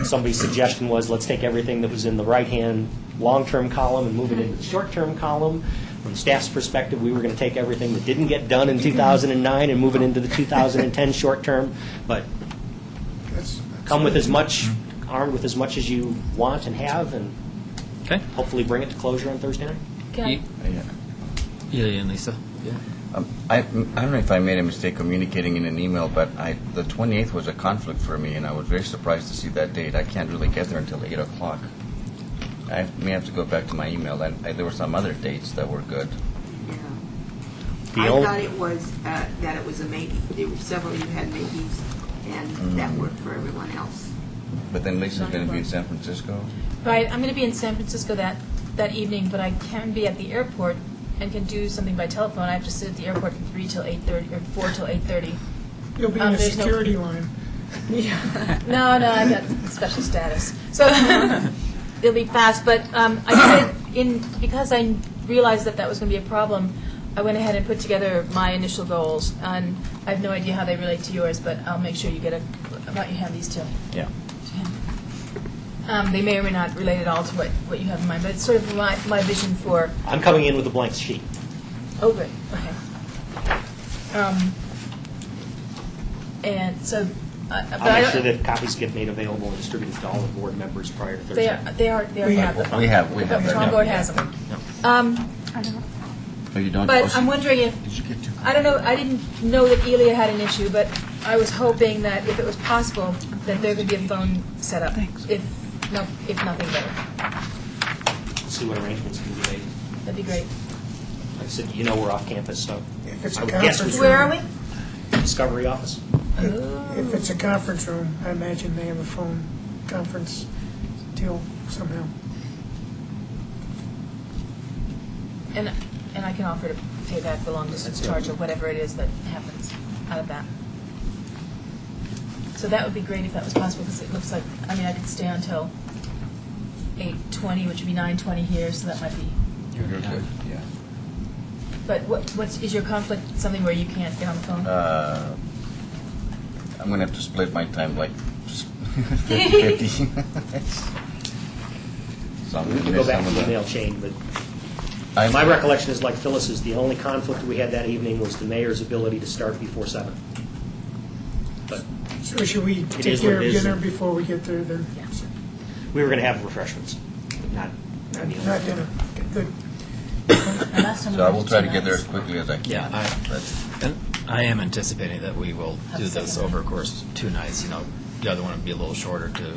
Somebody's suggestion was, let's take everything that was in the right-hand long-term column and move it into the short-term column. From staff's perspective, we were going to take everything that didn't get done in 2009 and move it into the 2010 short-term. But come with as much, armed with as much as you want and have, and Okay. hopefully bring it to closure on Thursday night. Okay. Yeah, and Lisa. I don't know if I made a mistake communicating in an email, but the 28th was a conflict for me, and I was very surprised to see that date. I can't really get there until 8 o'clock. I may have to go back to my email. There were some other dates that were good. I thought it was, that it was a maybe. There were several you had maybes, and that worked for everyone else. But then Lisa's going to be in San Francisco. Right, I'm going to be in San Francisco that evening, but I can be at the airport and can do something by telephone. I have to sit at the airport from 3 till 8:30 or 4 till 8:30. You'll be in a there's no- security line. No, I got special status. So it'll be fast, but I did, because I realized that was going to be a problem, I went ahead and put together my initial goals, and I have no idea how they relate to yours, but I'll make sure you get I'll let you have these too. Yeah. They may or may not relate at all to what you have in mind, but it's sort of my vision for. I'm coming in with a blank sheet. Oh, good. Okay. And so, but I'll make sure that copies get made available and distributed to all the board members prior to Thursday. they already have them. We have. Tom Board has them. I don't know. Oh, you don't? But I'm wondering if, I don't know, I didn't know that Elia had an issue, but I was hoping that if it was possible, that there could be a phone set up. Thanks. If nothing better. See what arrangements can be made. That'd be great. Like I said, we're off campus, so If it's I a would guess conference Where are room, we? Discovery office. if it's a conference room, I imagine they have a phone conference deal somehow. And I can offer to pay back the long distance charge or whatever it is that happens out of that. So that would be great if that was possible, because it looks like, I could stay until 8:20, which would be 9:20 here, so that might be. You're good. Yeah. But is your conflict something where you can't get on the phone? I'm going to have to split my time like 50-50. So I'm going to Go miss back some to of the the. email chain, but my recollection is like Phyllis's, the only conflict we had that evening was the mayor's ability to start before 7. But So should we take is care what of it is. dinner before we get there then? Yeah. we were going to have refreshments, but not meals. Not dinner. Okay, good. So I will try to get there as quickly as I can. Yeah, and I am anticipating that we will Have do a this second over a course of 2 nights. The other one would be a little shorter to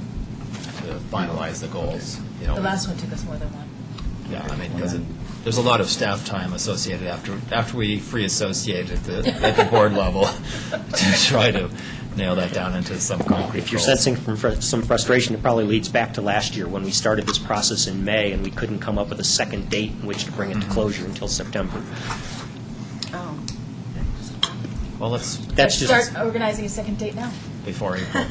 finalize the goals. The last one took us more than one. Yeah, because there's a lot of staff time associated after we free associate at the board level to try to nail that down into some concrete If you're goals. sensing some frustration, it probably leads back to last year when we started this process in May and we couldn't come up with a second date in which to bring it to closure until September. Oh. Well, let's, That's just. Start organizing a second date now. before April.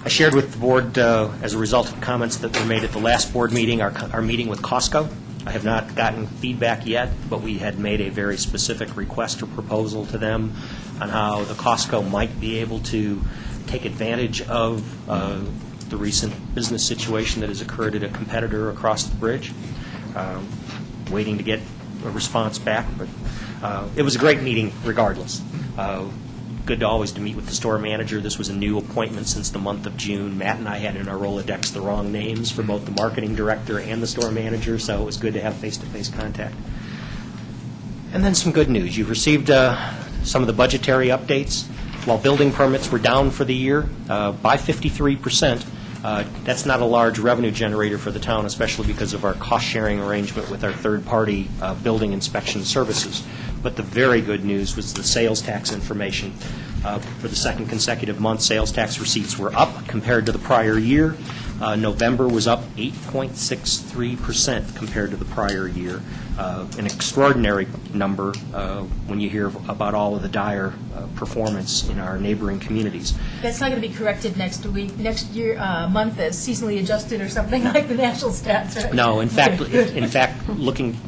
I shared with the board, as a result of comments that were made at the last board meeting, our meeting with Costco. I have not gotten feedback yet, but we had made a very specific request or proposal to them on how the Costco might be able to take advantage of the recent business situation that has occurred at a competitor across the bridge. Waiting to get a response back, but it was a great meeting regardless. Good to always to meet with the store manager. This was a new appointment since the month of June. Matt and I had in our Rolodex the wrong names for both the marketing director and the store manager, so it was good to have face-to-face contact. And then some good news. You've received some of the budgetary updates. While building permits were down for the year by 53%, that's not a large revenue generator for the town, especially because of our cost-sharing arrangement with our third-party building inspection services. But the very good news was the sales tax information. For the second consecutive month, sales tax receipts were up compared to the prior year. November was up 8.63% compared to the prior year. An extraordinary number when you hear about all of the dire performance in our neighboring communities. That's not going to be corrected next year, month as seasonally adjusted or something like the national stats, right? No, in fact,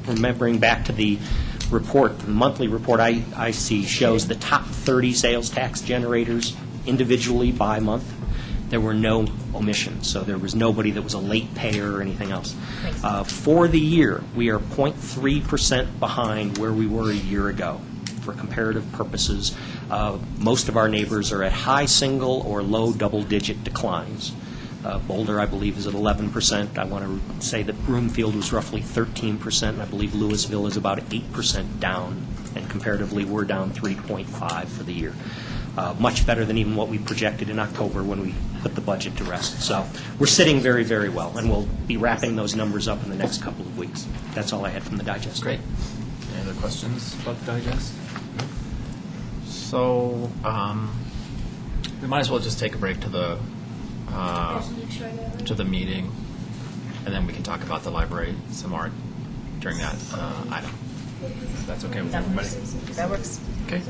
remembering back to the report, the monthly report I see shows the top 30 sales tax generators individually by month. There were no omissions, so there was nobody that was a late payer or anything else. For the year, we are 0.3% behind where we were a year ago. For comparative purposes, most of our neighbors are at high single or low double-digit declines. Boulder, I believe, is at 11%. I want to say that Broomfield was roughly 13%, and I believe Louisville is about 8% down, and comparatively, we're down 3.5% for the year. Much better than even what we projected in October when we put the budget to rest. So we're sitting very, very well, and we'll be wrapping those numbers up in the next couple of weeks. That's all I had from the digest. Great. Any other questions about the digest? So we might as well just take a break to the meeting, and then we can talk about the library some more during that item. If that's okay with everybody? That works. Okay.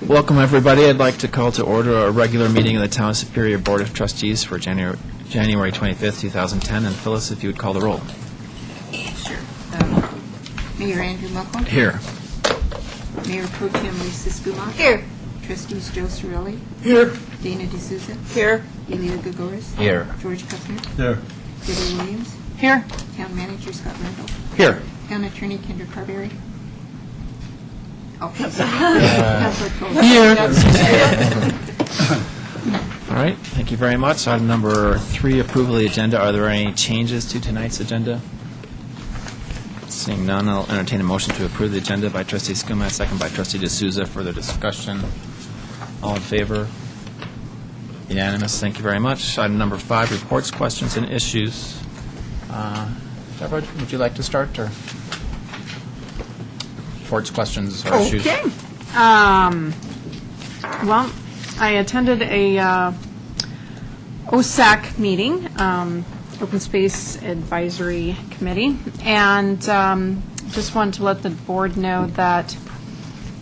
Welcome, everybody. I'd like to call to order a regular meeting of the Town Superior Board of Trustees for January 25th, 2010. And Phyllis, if you would call the roll. Sure. Mayor Andrew Muckle? Here. Mayor Pro Tem Lisa Skumac? Here. Trustees Joe Cirelli? Here, Dana D'Souza? Here. Elena Gregoris? Here. George Kutzner? There. Debbie Williams? Here. Town Manager Scott Randall? Here. Town Attorney Kendra Carberry? Okay, sorry. Councilor Coe. All right. Thank you very much. Item number 3, approval of the agenda. Are there any changes to tonight's agenda? Seeing none, I'll entertain a motion to approve the agenda by Trustee Skumac, second by Trustee D'Souza. Further discussion. All in favor? Unanimous. Thank you very much. Item number 5, reports, questions, and issues. Deborah, would you like to start, or reports, questions, or issues? Okay. Well, I attended a OSAC meeting, Open Space Advisory Committee, and just wanted to let the board know that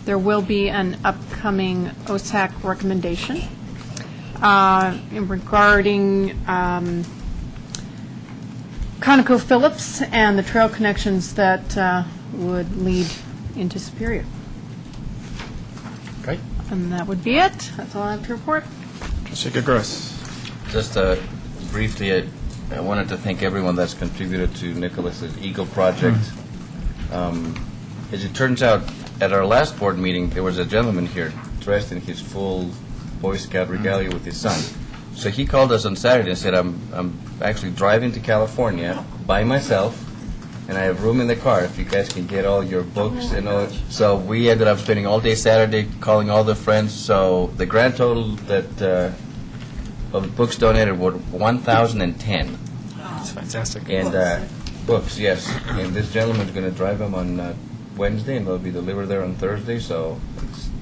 there will be an upcoming OSAC recommendation regarding ConocoPhillips and the trail connections that would lead into Superior. Great. And that would be it. That's all I have to report. Trustee Gregoris. Just briefly, I wanted to thank everyone that's contributed to Nicholas's Eagle project. As it turns out, at our last board meeting, there was a gentleman here dressed in his full Boy Scout regalia with his son. So he called us on Saturday and said, I'm actually driving to California by myself, and I have room in the car if you guys can get all your books and all. So we ended up spending all day Saturday calling all the friends. So the grand total that of the books donated were 1,010. That's fantastic. And books, yes. And this gentleman's going to drive them on Wednesday, and they'll be delivered there on Thursday. So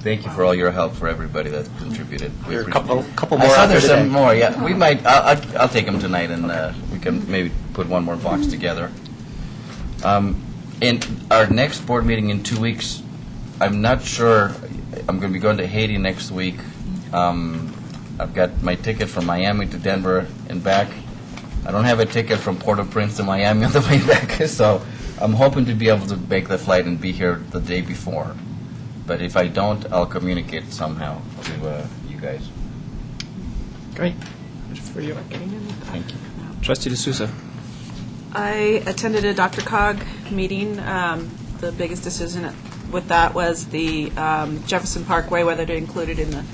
thank you for all your help for everybody that contributed. There are a couple I more saw out there there's some today. more. Yeah, we might. I'll take them tonight, and we can maybe put one more box together. In our next board meeting in 2 weeks, I'm not sure. I'm going to be going to Haiti next week. I've got my ticket from Miami to Denver and back. I don't have a ticket from Port-au-Prince to Miami on the way back, so I'm hoping to be able to make the flight and be here the day before. But if I don't, I'll communicate somehow to you guys. Great. Good for you. Thank you. Trustee D'Souza. I attended a Dr. Cog meeting. The biggest decision with that was the Jefferson Parkway, whether to include it in the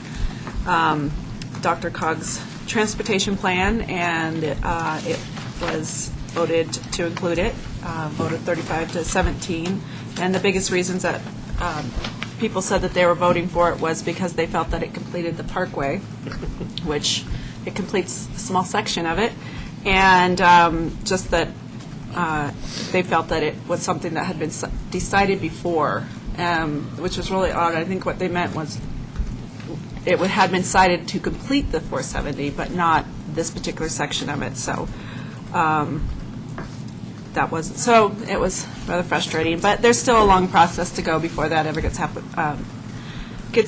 Dr. Cog's transportation plan, and it was voted to include it, voted 35 to 17. And the biggest reasons that people said that they were voting for it was because they felt that it completed the parkway, which it completes a small section of it, and just that they felt that it was something that had been decided before, which was really odd. I think what they meant was it had been cited to complete the 470, but not this particular section of it. So that wasn't. So it was rather frustrating. But there's still a long process to go before that ever gets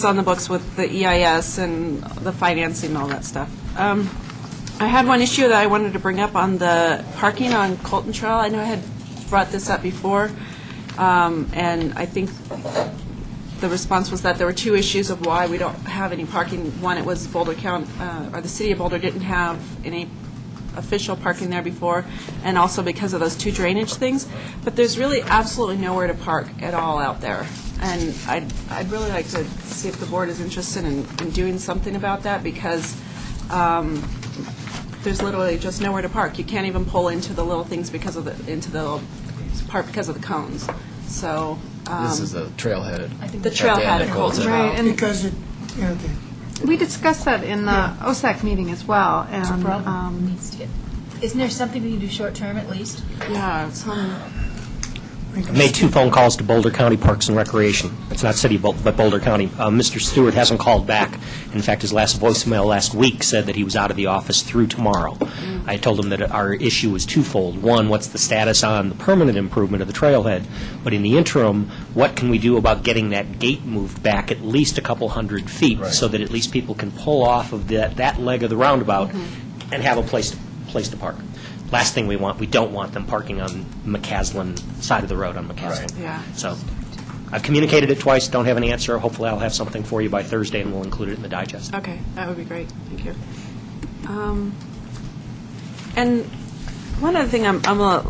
on the books with the EIS and the financing and all that stuff. I had one issue that I wanted to bring up on the parking on Colton Trail. I know I had brought this up before, and I think the response was that there were two issues of why we don't have any parking. One, it was Boulder County, or the city of Boulder didn't have any official parking there before, and also because of those two drainage things. But there's really absolutely nowhere to park at all out there. And I'd really like to see if the board is interested in doing something about that, because there's literally just nowhere to park. You can't even pull into the little things because of the cones. So This is the trailhead. the trailhead at Colton. Right, and because we discussed that in the OSAC meeting as well. It's a And problem. Needs to get. Isn't there something we can do short term at least? Yeah, Made 2 phone calls to Boulder County Parks and Recreation. It's not city, but Boulder County. Mr. Stewart hasn't called back. In fact, his last voicemail last week said that he was out of the office through tomorrow. I told him that our issue was twofold. One, what's the status on the permanent improvement of the trailhead? But in the interim, what can we do about getting that gate moved back at least a couple hundred feet so that at least people can pull off of that leg of the roundabout and have a place to park? Last thing we don't want them parking on McCaslin, side of the road on McCaslin. Right. Yeah. So I've communicated it twice, don't have an answer. Hopefully I'll have something for you by Thursday, and we'll include it in the digest. Okay, that would be great. Thank you. And one other thing, I'm not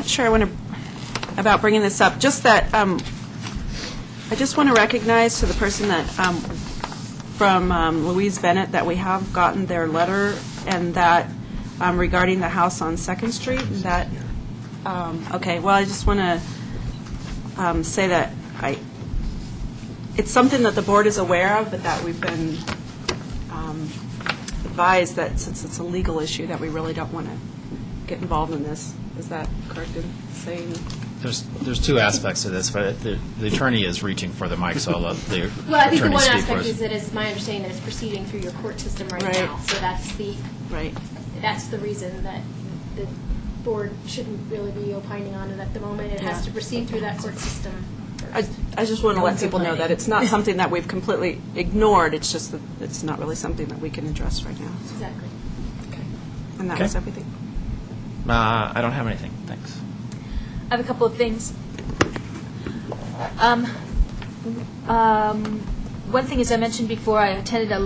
sure I want to, about bringing this up, just that I just want to recognize to the person that, from Louise Bennett, that we have gotten their letter, and that regarding the house on 2nd Street, that, okay, well, I just want to say that it's something that the board is aware of, but that we've been advised that since it's a legal issue, that we really don't want to get involved in this. Is that correct in saying? There's 2 aspects to this, but the attorney is reaching for the mic, so I'll let the Well, I think the attorney one speak aspect first. is that it's my understanding that it's proceeding through your court system right Right. now. So Right. that's the reason that the board shouldn't really be opining on it at the moment. It has Yeah. to proceed through that court system first. I just want to let One's a people know planning. that it's not something that we've completely ignored. It's just that it's not really something that we can address right now. Exactly. And that Okay. was everything. I don't have anything. Thanks. I have a couple of things. One thing, as I mentioned before, I attended a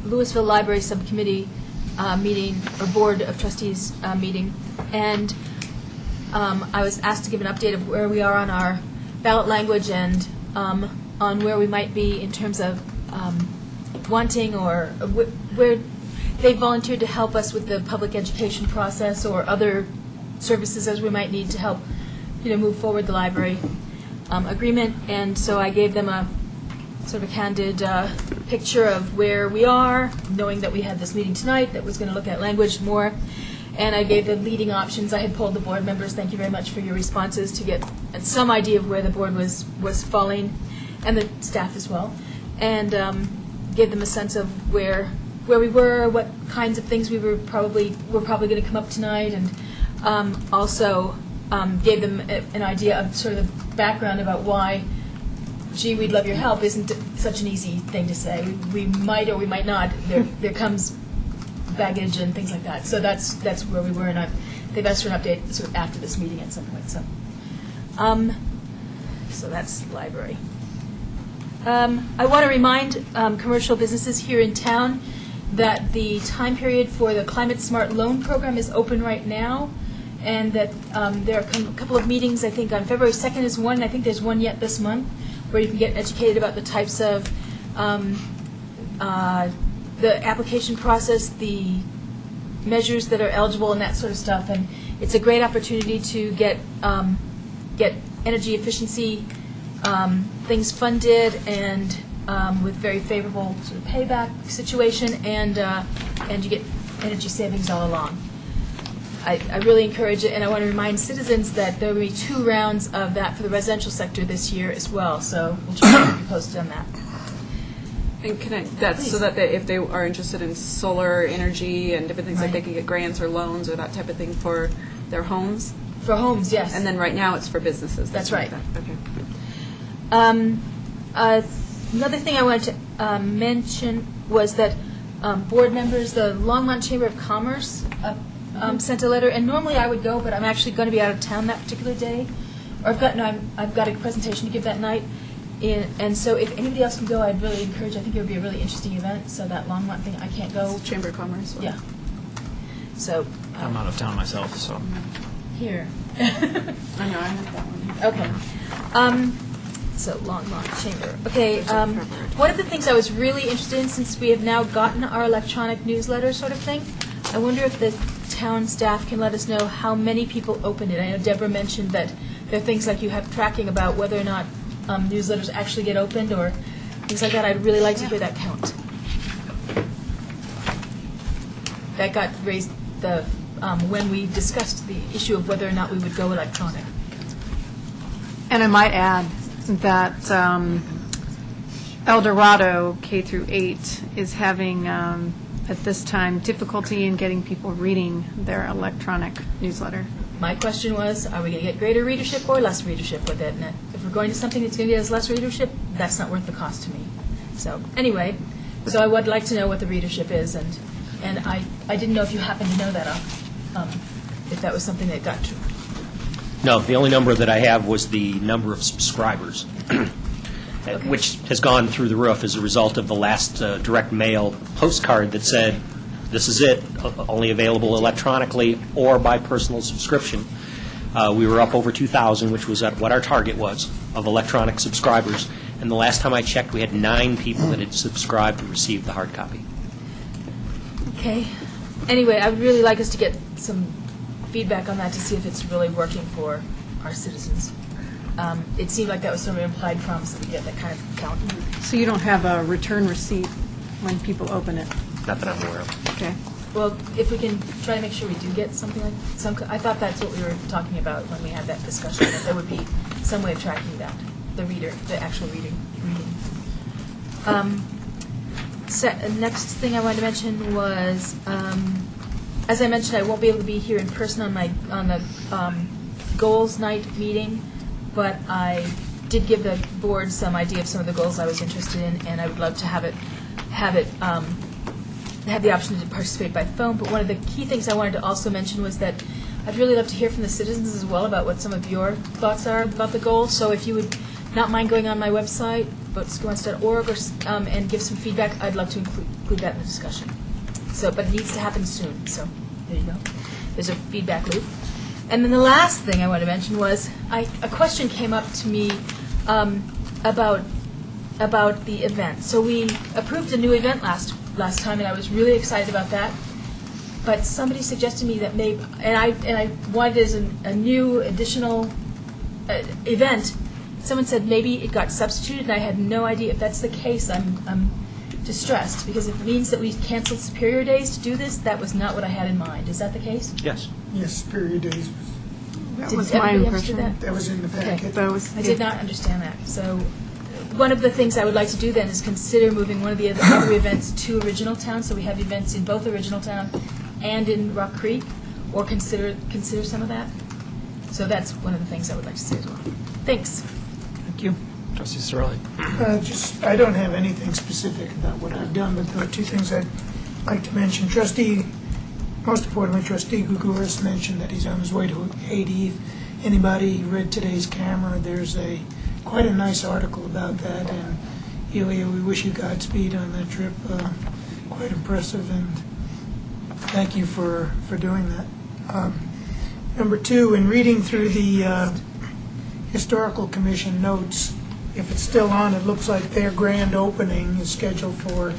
Louisville Library Subcommittee meeting, or Board of Trustees meeting, and I was asked to give an update of where we are on our ballot language and on where we might be in terms of wanting or where they volunteered to help us with the public education process or other services as we might need to help, move forward the library agreement. And so I gave them a sort of a candid picture of where we are, knowing that we had this meeting tonight that was going to look at language more. And I gave the leading options. I had polled the board members. Thank you very much for your responses to get some idea of where the board was falling, and the staff as well. And gave them a sense of where we were, what kinds of things we were probably going to come up tonight, and also gave them an idea of sort of the background about why, gee, we'd love your help isn't such an easy thing to say. We might or we might not. There comes baggage and things like that. So that's where we were, and they've asked for an update sort of after this meeting at some point. So that's the library. I want to remind commercial businesses here in town that the time period for the Climate Smart Loan Program is open right now, and that there are a couple of meetings. I think on February 2nd is one, and I think there's one yet this month, where you can get educated about the types of the application process, the measures that are eligible, and that sort of stuff. And it's a great opportunity to get energy efficiency things funded and with very favorable sort of payback situation, and you get energy savings all along. I really encourage it, and I want to remind citizens that there will be 2 rounds of that for the residential sector this year as well. So we'll try to keep you posted on that. And that's so that if they are interested in solar energy and different things, like they can get grants or loans or that type of thing for their homes? For homes, yes. And then right now it's for businesses? That's right. Okay. Another thing I wanted to mention was that board members, the Longmont Chamber of Commerce sent a letter, and normally I would go, but I'm actually going to be out of town that particular day, or I've got a presentation to give that night, and so if anybody else can go, I'd really encourage. I think it would be a really interesting event. So that Longmont thing, I can't go. Chamber of Commerce? Or? Yeah. So I'm out of town myself, so. here. I know, I have that one. Okay. So Longmont Chamber. Okay. One of the things I was really interested in, since we have now gotten our electronic newsletter sort of thing, I wonder if the town staff can let us know how many people opened it. I know Deborah mentioned that there are things like you have tracking about whether or not newsletters actually get opened or things like that. I'd really like to hear that count. That got raised when we discussed the issue of whether or not we would go electronic. And I might add that El Dorado K through 8 is having, at this time, difficulty in getting people reading their electronic newsletter. My question was, are we going to get greater readership or less readership with it? And if we're going to something that's going to get us less readership, that's not worth the cost to me. So anyway, so I would like to know what the readership is, and I didn't know if you happened to know that, if that was something that got to. No, the only number that I have was the number of subscribers, which has gone through the roof as a result of the last direct mail postcard that said, this is it, only available electronically or by personal subscription. We were up over 2,000, which was at what our target was of electronic subscribers. And the last time I checked, we had 9 people that had subscribed and received the hard copy. Okay. Anyway, I would really like us to get some feedback on that to see if it's really working for our citizens. It seemed like that was sort of an implied promise that we get that kind of count. So you don't have a return receipt when people open it? Not that I'm aware of. Okay. Well, if we can try to make sure we do get something like some, I thought that's what we were talking about when we had that discussion, that there would be some way of tracking that, the actual reading. Next thing I wanted to mention was, as I mentioned, I won't be able to be here in person on the goals night meeting, but I did give the board some idea of some of the goals I was interested in, and I would love to have the option to participate by phone. But one of the key things I wanted to also mention was that I'd really love to hear from the citizens as well about what some of your thoughts are about the goals. So if you would not mind going on my website, votesequence.org, and give some feedback, I'd love to include that in the discussion. So, but it needs to happen soon. So there you go. There's a feedback loop. And then the last thing I wanted to mention was a question came up to me about the event. So we approved a new event last time, and I was really excited about that. But somebody suggested to me that maybe, and I wanted as a new additional event. Someone said maybe it got substituted, and I had no idea. If that's the case, I'm distressed, because if it means that we canceled Superior Days to do this, that was not what I had in mind. Is that the case? Yes. Yes, Superior Days, That Did was my everybody understand impression. that was in the Okay. packet. I did not understand that. So one of the things I would like to do then is consider moving one of the other events to Original Town. So we have events in both Original Town and in Rock Creek, or consider some of that. So that's one of the things I would like to say as well. Thanks. Thank you. Trustee Sterling. I don't have anything specific about what I've done, but there are two things I'd like to mention. Most importantly, Trustee Guguris mentioned that he's on his way to Haiti. If anybody read today's Camera, there's quite a nice article about that, and Elia, we wish you Godspeed on that trip. Quite impressive, and thank you for doing that. Number two, in reading through the Historical Commission notes, if it's still on, it looks like their grand opening is scheduled for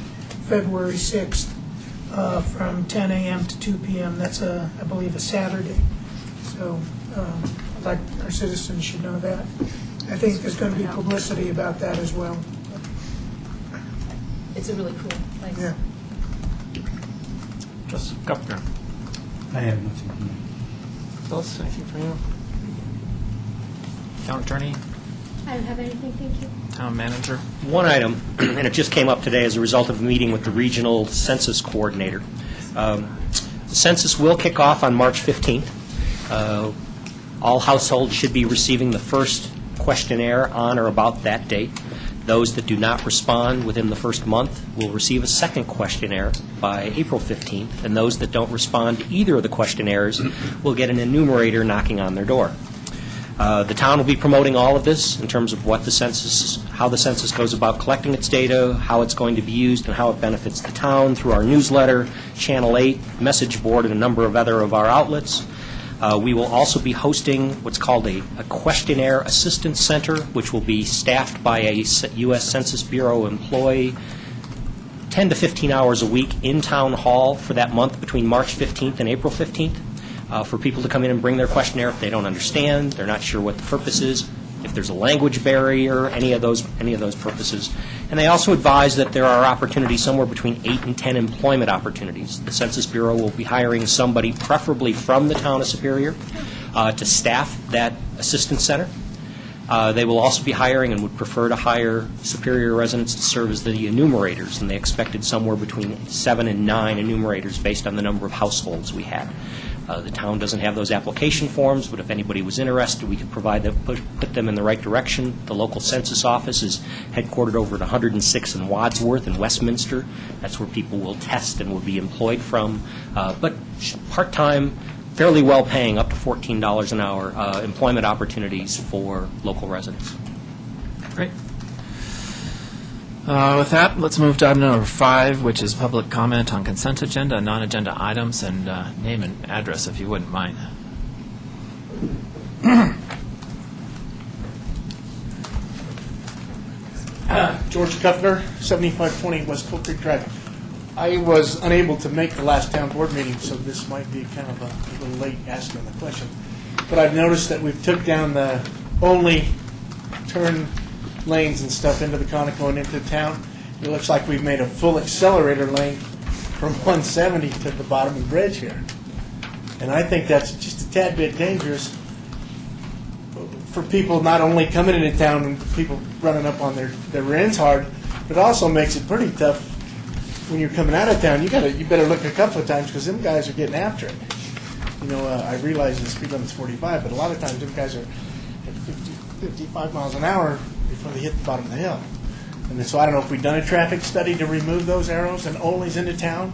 February 6th from 10 a.m. to 2 p.m. That's, I believe, a Saturday. So like our citizens should know that. I think there's going to be publicity about that as well. It's a really cool place. Yeah. Trustee Kupfer. I have nothing. Phyllis, anything for you? Town Attorney? I don't have anything, thank you. Town Manager? One item, and it just came up today as a result of a meeting with the regional census coordinator. The census will kick off on March 15th. All households should be receiving the first questionnaire on or about that date. Those that do not respond within the first month will receive a second questionnaire by April 15th, and those that don't respond to either of the questionnaires will get an enumerator knocking on their door. The town will be promoting all of this in terms of what the census, how the census goes about collecting its data, how it's going to be used, and how it benefits the town through our newsletter, Channel 8, message board, and a number of other of our outlets. We will also be hosting what's called a questionnaire assistance center, which will be staffed by a U.S. Census Bureau employee 10 to 15 hours a week in town hall for that month between March 15th and April 15th. For people to come in and bring their questionnaire if they don't understand, they're not sure what the purpose is, if there's a language barrier, any of those purposes. And they also advise that there are opportunities somewhere between 8 and 10 employment opportunities. The Census Bureau will be hiring somebody, preferably from the town of Superior, to staff that assistance center. They will also be hiring and would prefer to hire Superior residents to serve as the enumerators, and they expected somewhere between 7 and 9 enumerators based on the number of households we had. The town doesn't have those application forms, but if anybody was interested, we could provide them, put them in the right direction. The local census office is headquartered over at 106 in Wadsworth in Westminster. That's where people will test and will be employed from. But part-time, fairly well-paying, up to $14 an hour, employment opportunities for local residents. Great. With that, let's move to item number 5, which is public comment on consent agenda, non-agenda items, and name and address, if you wouldn't mind. George Kuffner, 7520 West Coal Creek Drive. I was unable to make the last town board meeting, so this might be kind of a little late asking the question. But I've noticed that we've took down the only turn lanes and stuff into the Conoco and into town. It looks like we've made a full accelerator lane from 170 to the bottom of the bridge here. And I think that's just a tad bit dangerous for people not only coming into town and people running up on their rear ends hard, but it also makes it pretty tough when you're coming out of town. You better look a couple of times because them guys are getting after it. I realize the speed limit's 45, but a lot of times them guys are at 55 miles an hour before they hit the bottom of the hill. And so I don't know if we've done a traffic study to remove those arrows and onlys into town.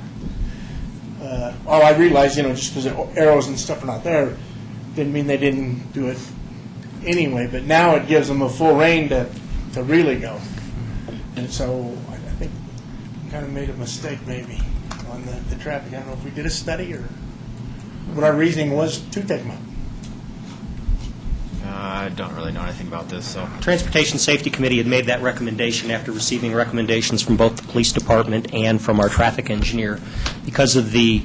I realize, just because arrows and stuff are not there, didn't mean they didn't do it anyway. But now it gives them a full rein to really go. And so I think we kind of made a mistake maybe on the traffic. I don't know if we did a study or what our reasoning was to take them out. I don't really know anything about this, so. Transportation Safety Committee had made that recommendation after receiving recommendations from both the police department and from our traffic engineer. Because of the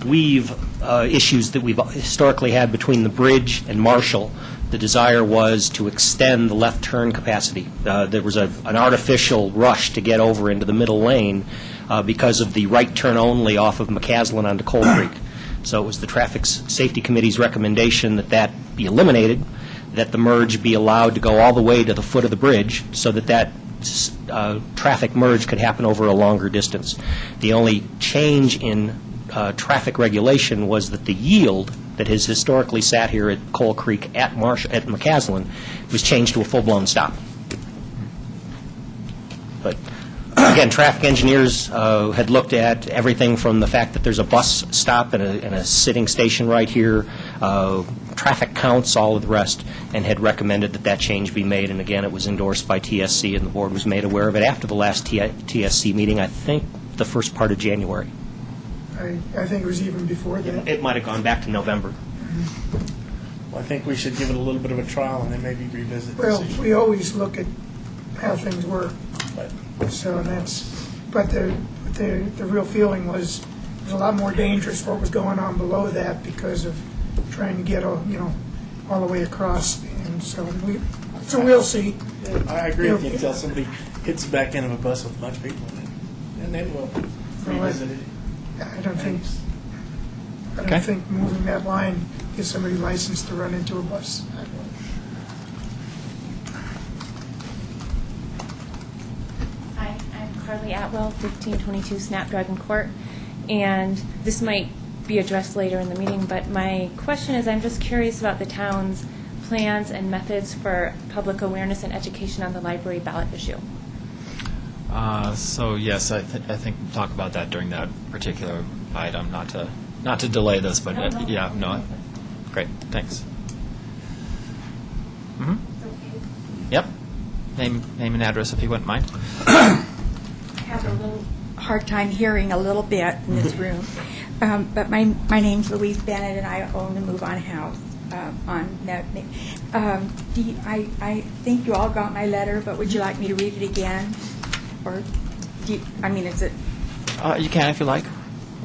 weave issues that we've historically had between the bridge and Marshall, the desire was to extend the left turn capacity. There was an artificial rush to get over into the middle lane because of the right turn only off of McCaslin onto Coal Creek. So it was the Traffic Safety Committee's recommendation that be eliminated, that the merge be allowed to go all the way to the foot of the bridge so that traffic merge could happen over a longer distance. The only change in traffic regulation was that the yield that has historically sat here at Coal Creek at McCaslin was changed to a full-blown stop. But again, traffic engineers had looked at everything from the fact that there's a bus stop and a sitting station right here, traffic counts, all of the rest, and had recommended that change be made. And again, it was endorsed by TSC, and the board was made aware of it after the last TSC meeting, I think the first part of January. I think it was even before that. It might have gone back to November. Well, I think we should give it a little bit of a trial and then maybe revisit Well, this issue. we always look at how things work. But So but the real feeling was it was a lot more dangerous what was going on below that because of trying to get all the way across. And so we'll see. I agree with you until somebody hits the back end of a bus with a bunch of people in it, and then we'll revisit it. I don't think Okay. moving that line gives somebody license to run into a bus. Hi, I'm Carly Atwell, 1522 Snapdragon Court, and this might be addressed later in the meeting, but my question is, I'm just curious about the town's plans and methods for public awareness and education on the library ballot issue. So yes, I think we'll talk about that during that particular item, not to delay this, but great, thanks. Mm-hmm. Yep. Name and address if you wouldn't mind. I have a little hard time hearing a little bit in this room, but my name's Louise Bennett, and I own the Move On house. I think you all got my letter, but would you like me to read it again? Or, is it? You can if you like,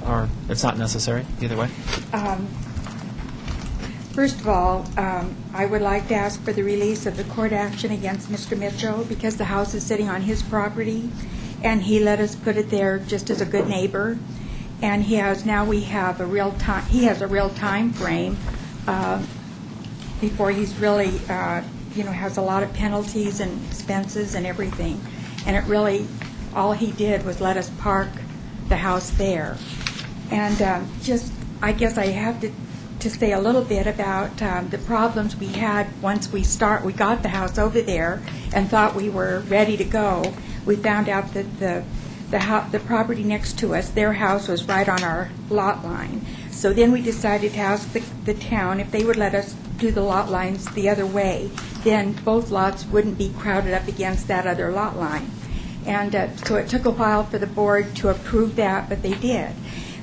or it's not necessary, either way. First of all, I would like to ask for the release of the court action against Mr. Mitchell because the house is sitting on his property, and he let us put it there just as a good neighbor. And he has a real time frame before he's really has a lot of penalties and expenses and everything. And it really, all he did was let us park the house there. And I guess I have to say a little bit about the problems we had once we got the house over there and thought we were ready to go. We found out that the property next to us, their house was right on our lot line. So then we decided to ask the town if they would let us do the lot lines the other way. Then both lots wouldn't be crowded up against that other lot line. And so it took a while for the board to approve that, but they did.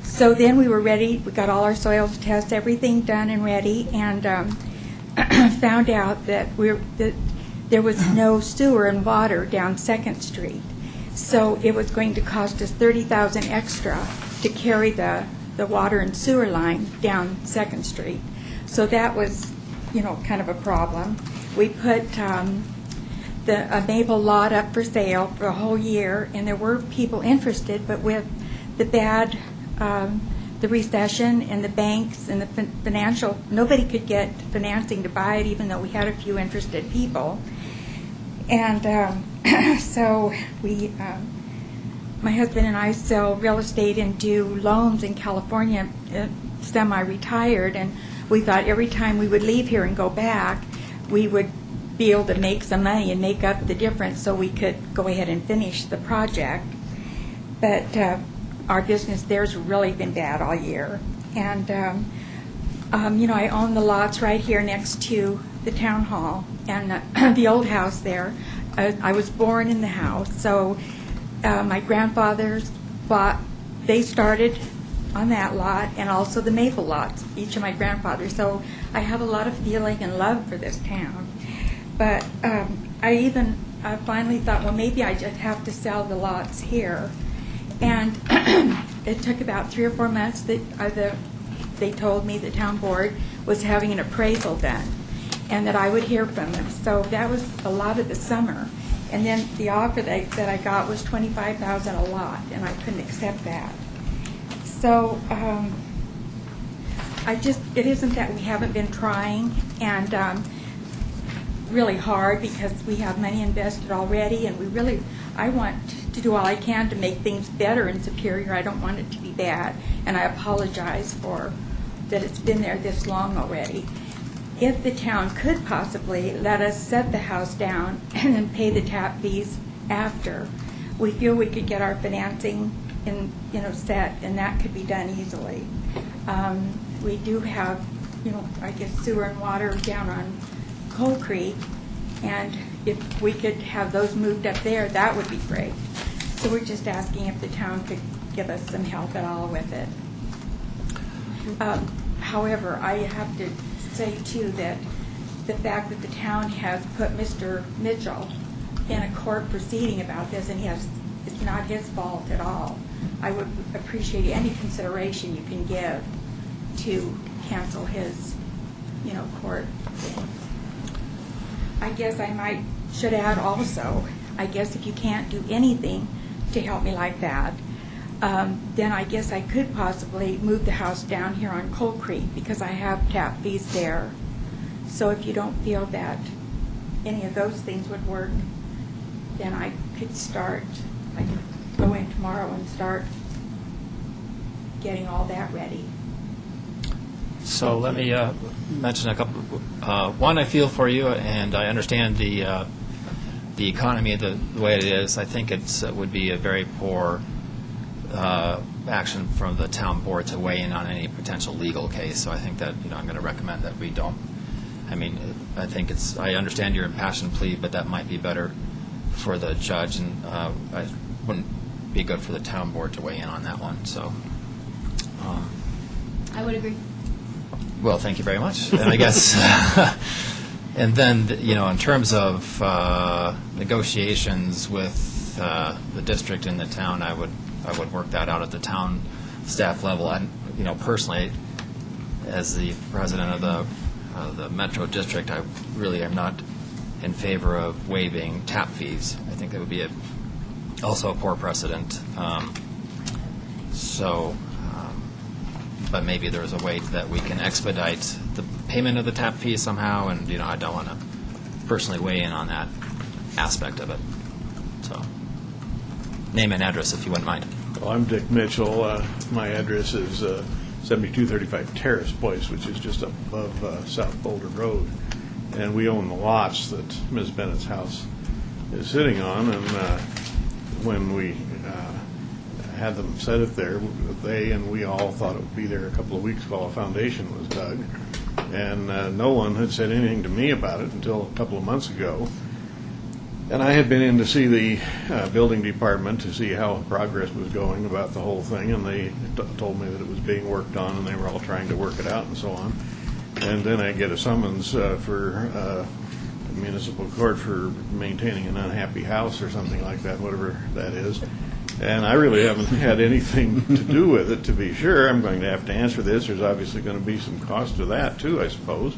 So then we were ready. We got all our soils tests, everything done and ready, and found out that there was no sewer and water down 2nd Street. So it was going to cost us $30,000 extra to carry the water and sewer line down 2nd Street. So that was, kind of a problem. We put a Maple lot up for sale for a whole year, and there were people interested, but with the recession and the banks and the financial, nobody could get financing to buy it, even though we had a few interested people. And so my husband and I sell real estate and do loans in California, semi-retired, and we thought every time we would leave here and go back, we would be able to make some money and make up the difference so we could go ahead and finish the project. But our business there's really been bad all year. And, I own the lots right here next to the town hall and the old house there. I was born in the house, so my grandfathers they started on that lot, and also the Maple lots, each of my grandfathers. So I have a lot of feeling and love for this town. But I finally thought, well, maybe I just have to sell the lots here. And it took about 3 or 4 months that they told me the town board was having an appraisal done and that I would hear from them. So that was a lot of the summer. And then the offer that I got was $25,000 a lot, and I couldn't accept that. So it isn't that we haven't been trying and really hard, because we have money invested already, and I want to do all I can to make things better in Superior. I don't want it to be bad, and I apologize for that it's been there this long already. If the town could possibly let us set the house down and then pay the tap fees after, we feel we could get our financing set, and that could be done easily. We do have, I guess sewer and water down on Coal Creek, and if we could have those moved up there, that would be great. So we're just asking if the town could give us some help at all with it. However, I have to say, too, that the fact that the town has put Mr. Mitchell in a court proceeding about this, and it's not his fault at all. I would appreciate any consideration you can give to cancel his, court thing. I guess I should add also, I guess if you can't do anything to help me like that, then I guess I could possibly move the house down here on Coal Creek, because I have tap fees there. So if you don't feel that any of those things would work, then I could go in tomorrow and start getting all that ready. So let me mention a couple. One, I feel for you, and I understand the economy the way it is. I think it would be a very poor action from the town board to weigh in on any potential legal case. So I think that I'm going to recommend that we don't. I think I understand your impassioned plea, but that might be better for the judge, and it wouldn't be good for the town board to weigh in on that one. So I would agree. Well, thank you very much. And I guess, and then in terms of negotiations with the district and the town, I would work that out at the town staff level. And personally, as the president of the Metro District, I really am not in favor of waiving tap fees. I think that would be also a poor precedent. But maybe there's a way that we can expedite the payment of the tap fee somehow, and I don't want to personally weigh in on that aspect of it. So, name and address if you wouldn't mind. Well, I'm Dick Mitchell. My address is 7235 Terrace Place, which is just above South Boulder Road. And we own the lots that Ms. Bennett's house is sitting on. And when we had them set it there, they and we all thought it would be there a couple of weeks while a foundation was dug. And no one had said anything to me about it until a couple of months ago. And I had been in to see the building department to see how progress was going about the whole thing, and they told me that it was being worked on, and they were all trying to work it out and so on. And then I get a summons for municipal court for maintaining an unhappy house or something like that, whatever that is. And I really haven't had anything to do with it, to be sure. I'm going to have to answer this. There's obviously going to be some cost to that, too, I suppose.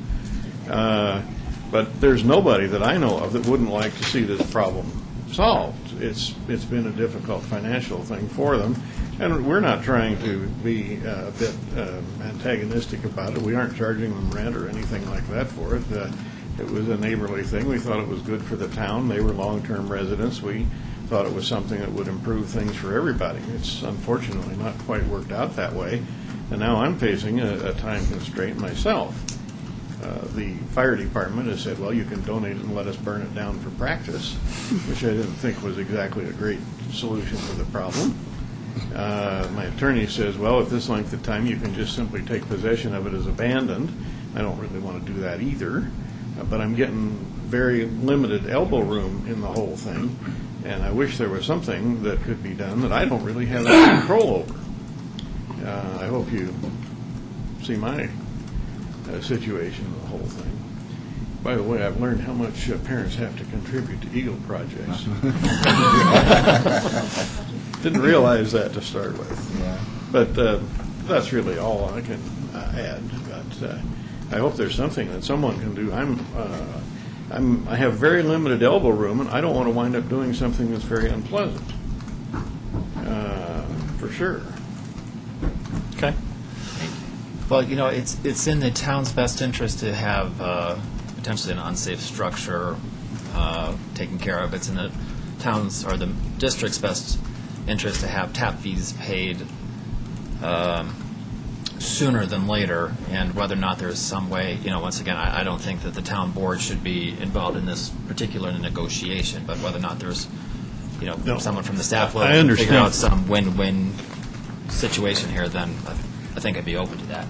But there's nobody that I know of that wouldn't like to see this problem solved. It's been a difficult financial thing for them. And we're not trying to be a bit antagonistic about it. We aren't charging them rent or anything like that for it. It was a neighborly thing. We thought it was good for the town. They were long-term residents. We thought it was something that would improve things for everybody. It's unfortunately not quite worked out that way. And now I'm facing a time constraint myself. The fire department has said, well, you can donate it and let us burn it down for practice, which I didn't think was exactly a great solution to the problem. My attorney says, well, at this length of time, you can just simply take possession of it as abandoned. I don't really want to do that either, but I'm getting very limited elbow room in the whole thing, and I wish there was something that could be done that I don't really have any control over. I hope you see my situation of the whole thing. By the way, I've learned how much parents have to contribute to Eagle projects. Didn't realize that to start with. Yeah. But that's really all I can add. But I hope there's something that someone can do. I have very limited elbow room, and I don't want to wind up doing something that's very unpleasant. For sure. Okay. Well, you know, it's in the town's best interest to have potentially an unsafe structure taken care of. It's in the town's or the district's best interest to have tap fees paid sooner than later, and whether or not there's some way, you know, once again, I don't think that the town board should be involved in this particular negotiation, but whether or not there's, you know, someone from the staff level can figure out some win-win situation here, then I think I'd be open to that.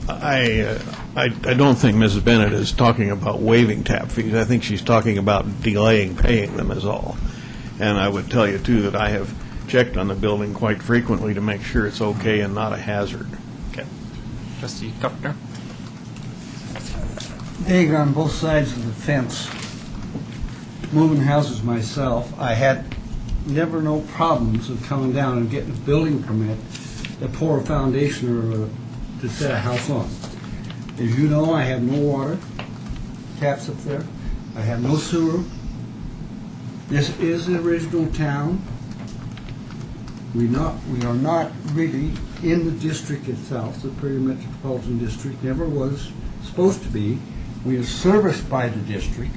I don't think Mrs. Bennett is talking about waiving tap fees. I think she's talking about delaying paying them is all. And I would tell you, too, that I have checked on the building quite frequently to make sure it's okay and not a hazard. Okay. Trustee Kupner? Dig on both sides of the fence. Moving houses myself, I had never no problems of coming down and getting a building permit to pour a foundation or to set a house on. As you know, I have no water, taps up there. I have no sewer. This is the original town. We are not really in the district itself, the Prairie Metropolitan District, never was supposed to be. We are serviced by the district.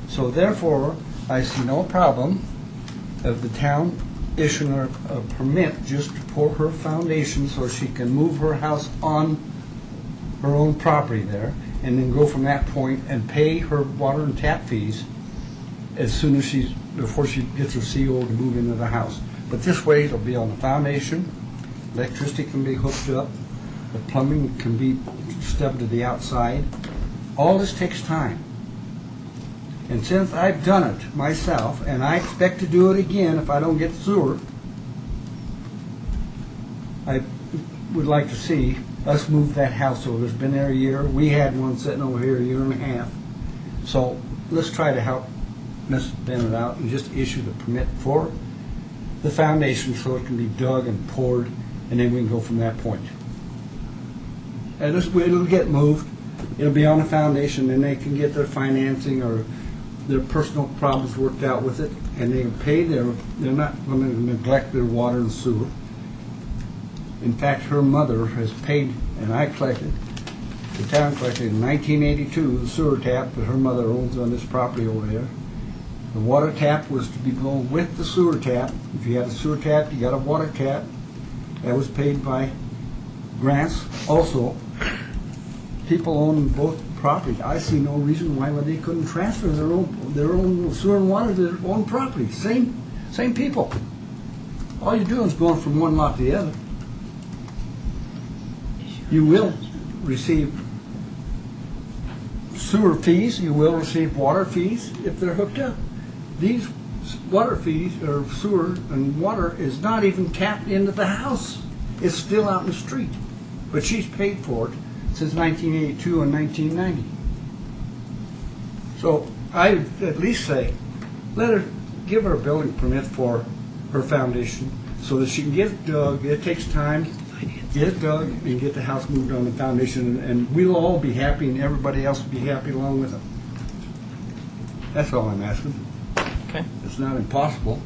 So therefore, I see no problem of the town issuing her a permit just to pour her foundation so she can move her house on her own property there, and then go from that point and pay her water and tap fees as soon as before she gets her CO to move into the house. But this way, it'll be on the foundation, electricity can be hooked up, the plumbing can be stubbed to the outside. All this takes time. And since I've done it myself, and I expect to do it again if I don't get sewer, I would like to see us move that house over. It's been there a year. We had one sitting over here a year and a half. So let's try to help Ms. Bennett out and just issue the permit for the foundation so it can be dug and poured, and then we can go from that point. And it'll get moved. It'll be on the foundation, and they can get their financing or their personal problems worked out with it, and they can pay they're not going to neglect their water and sewer. In fact, her mother has paid, and I collected The town collected in 1982 the sewer tap that her mother owns on this property over there. The water tap was to be going with the sewer tap. If you had a sewer tap, you got a water tap. That was paid by grants. Also, people own both properties. I see no reason why they couldn't transfer their own sewer and water to their own property. Same people. All you're doing is going from one lot to the other. You will receive sewer fees, you will receive water fees if they're hooked up. These water fees, or sewer and water, is not even tapped into the house. It's still out in the street. But she's paid for it since 1982 and 1990. So I would at least say, give her a building permit for her foundation so that she can get it dug. It takes time. Get it dug and get the house moved on the foundation, and we'll all be happy and everybody else will be happy along with them. That's all I'm asking. Okay. It's not impossible.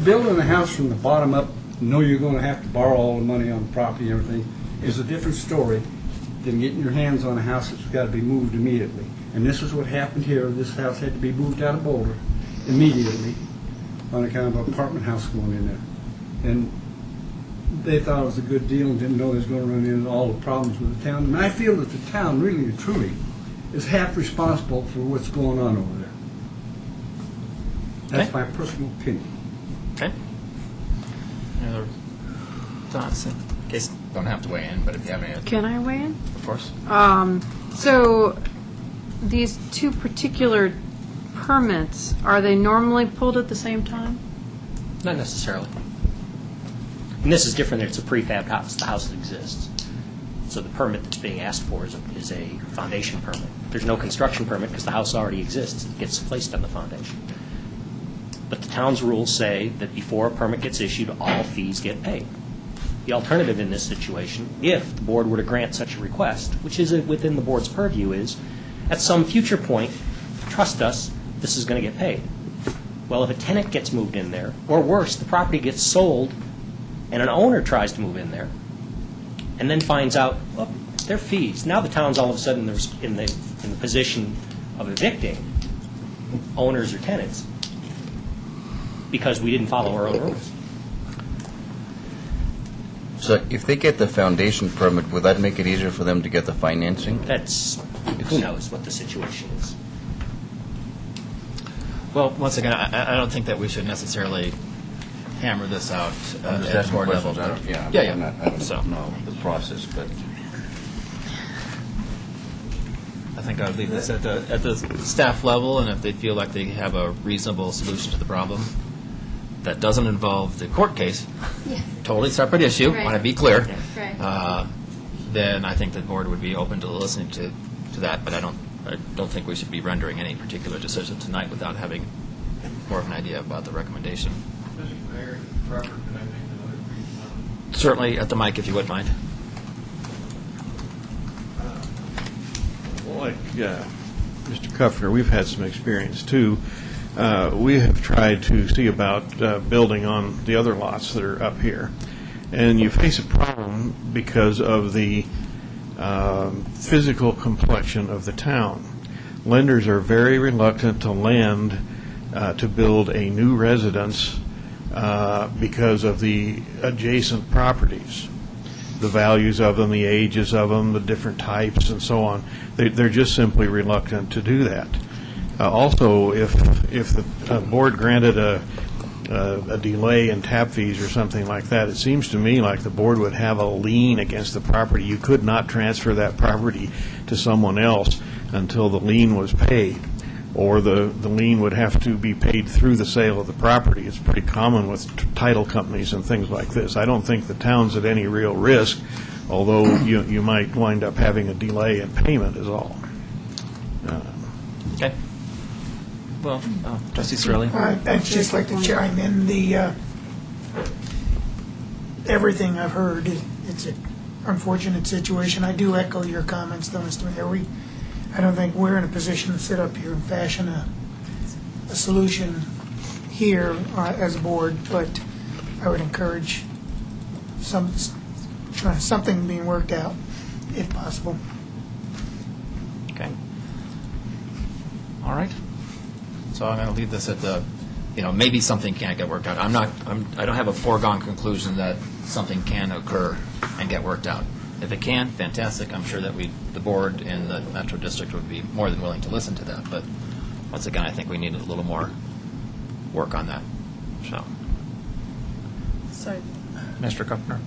Building a house from the bottom up, know you're going to have to borrow all the money on the property and everything, is a different story than getting your hands on a house that's got to be moved immediately. And this is what happened here. This house had to be moved out of Boulder immediately on account of an apartment house going in there. And they thought it was a good deal and didn't know they was going to run into all the problems with the town. And I feel that the town really and truly is half responsible for what's going on over there. That's Okay. my personal opinion. Okay. Any other thoughts? In case you don't have to weigh in, but if you have any, Can I weigh in? of course. So these two particular permits, are they normally pulled at the same time? Not necessarily. And this is different, it's a prefab house, the house exists. So the permit that's being asked for is a foundation permit. There's no construction permit because the house already exists, it gets placed on the foundation. But the town's rules say that before a permit gets issued, all fees get paid. The alternative in this situation, if the board were to grant such a request, which is within the board's purview, is at some future point, trust us, this is going to get paid. Well, if a tenant gets moved in there, or worse, the property gets sold and an owner tries to move in there and then finds out, well, they're fees. Now the town's all of a sudden in the position of evicting owners or tenants because we didn't follow our own rules. So if they get the foundation permit, would that make it easier for them to get the financing? That's, who knows what the situation is. Well, once again, I don't think that we should necessarily hammer this out I'm just at asking board level. questions. I don't, Yeah, I don't So know the process, but I think I would leave this at the staff level, and if they feel like they have a reasonable solution to the problem that doesn't involve the court case, Yeah. totally separate issue, Right. want to be clear, Right. then I think the board would be open to listening to that, but I don't think we should be rendering any particular decision tonight without having more of an idea about the recommendation. Mr. Mayor, Robert, could I make another brief comment? Certainly at the mic, if you wouldn't mind. Like Mr. Kuffner, we've had some experience too. We have tried to see about building on the other lots that are up here. And you face a problem because of the physical complexion of the town. Lenders are very reluctant to lend to build a new residence because of the adjacent properties, the values of them, the ages of them, the different types, and so on. They're just simply reluctant to do that. Also, if the board granted a delay in tap fees or something like that, it seems to me like the board would have a lien against the property. You could not transfer that property to someone else until the lien was paid, or the lien would have to be paid through the sale of the property. It's pretty common with title companies and things like this. I don't think the town's at any real risk, although you might wind up having a delay in payment is all. Okay. Well, Trustee Cirilli. I'd just like to chime in. Everything I've heard, it's an unfortunate situation. I do echo your comments, though, Mr. Mayor. I don't think we're in a position to sit up here and fashion a solution here as a board, but I would encourage something being worked out. if possible. Okay. All right. So I'm going to leave this at the, maybe something can't get worked out. I don't have a foregone conclusion that something can occur and get worked out. If it can, fantastic. I'm sure that the board and the Metro District would be more than willing to listen to that. But once again, I think we need a little more work on that. So, Sorry. Mr. Kupner?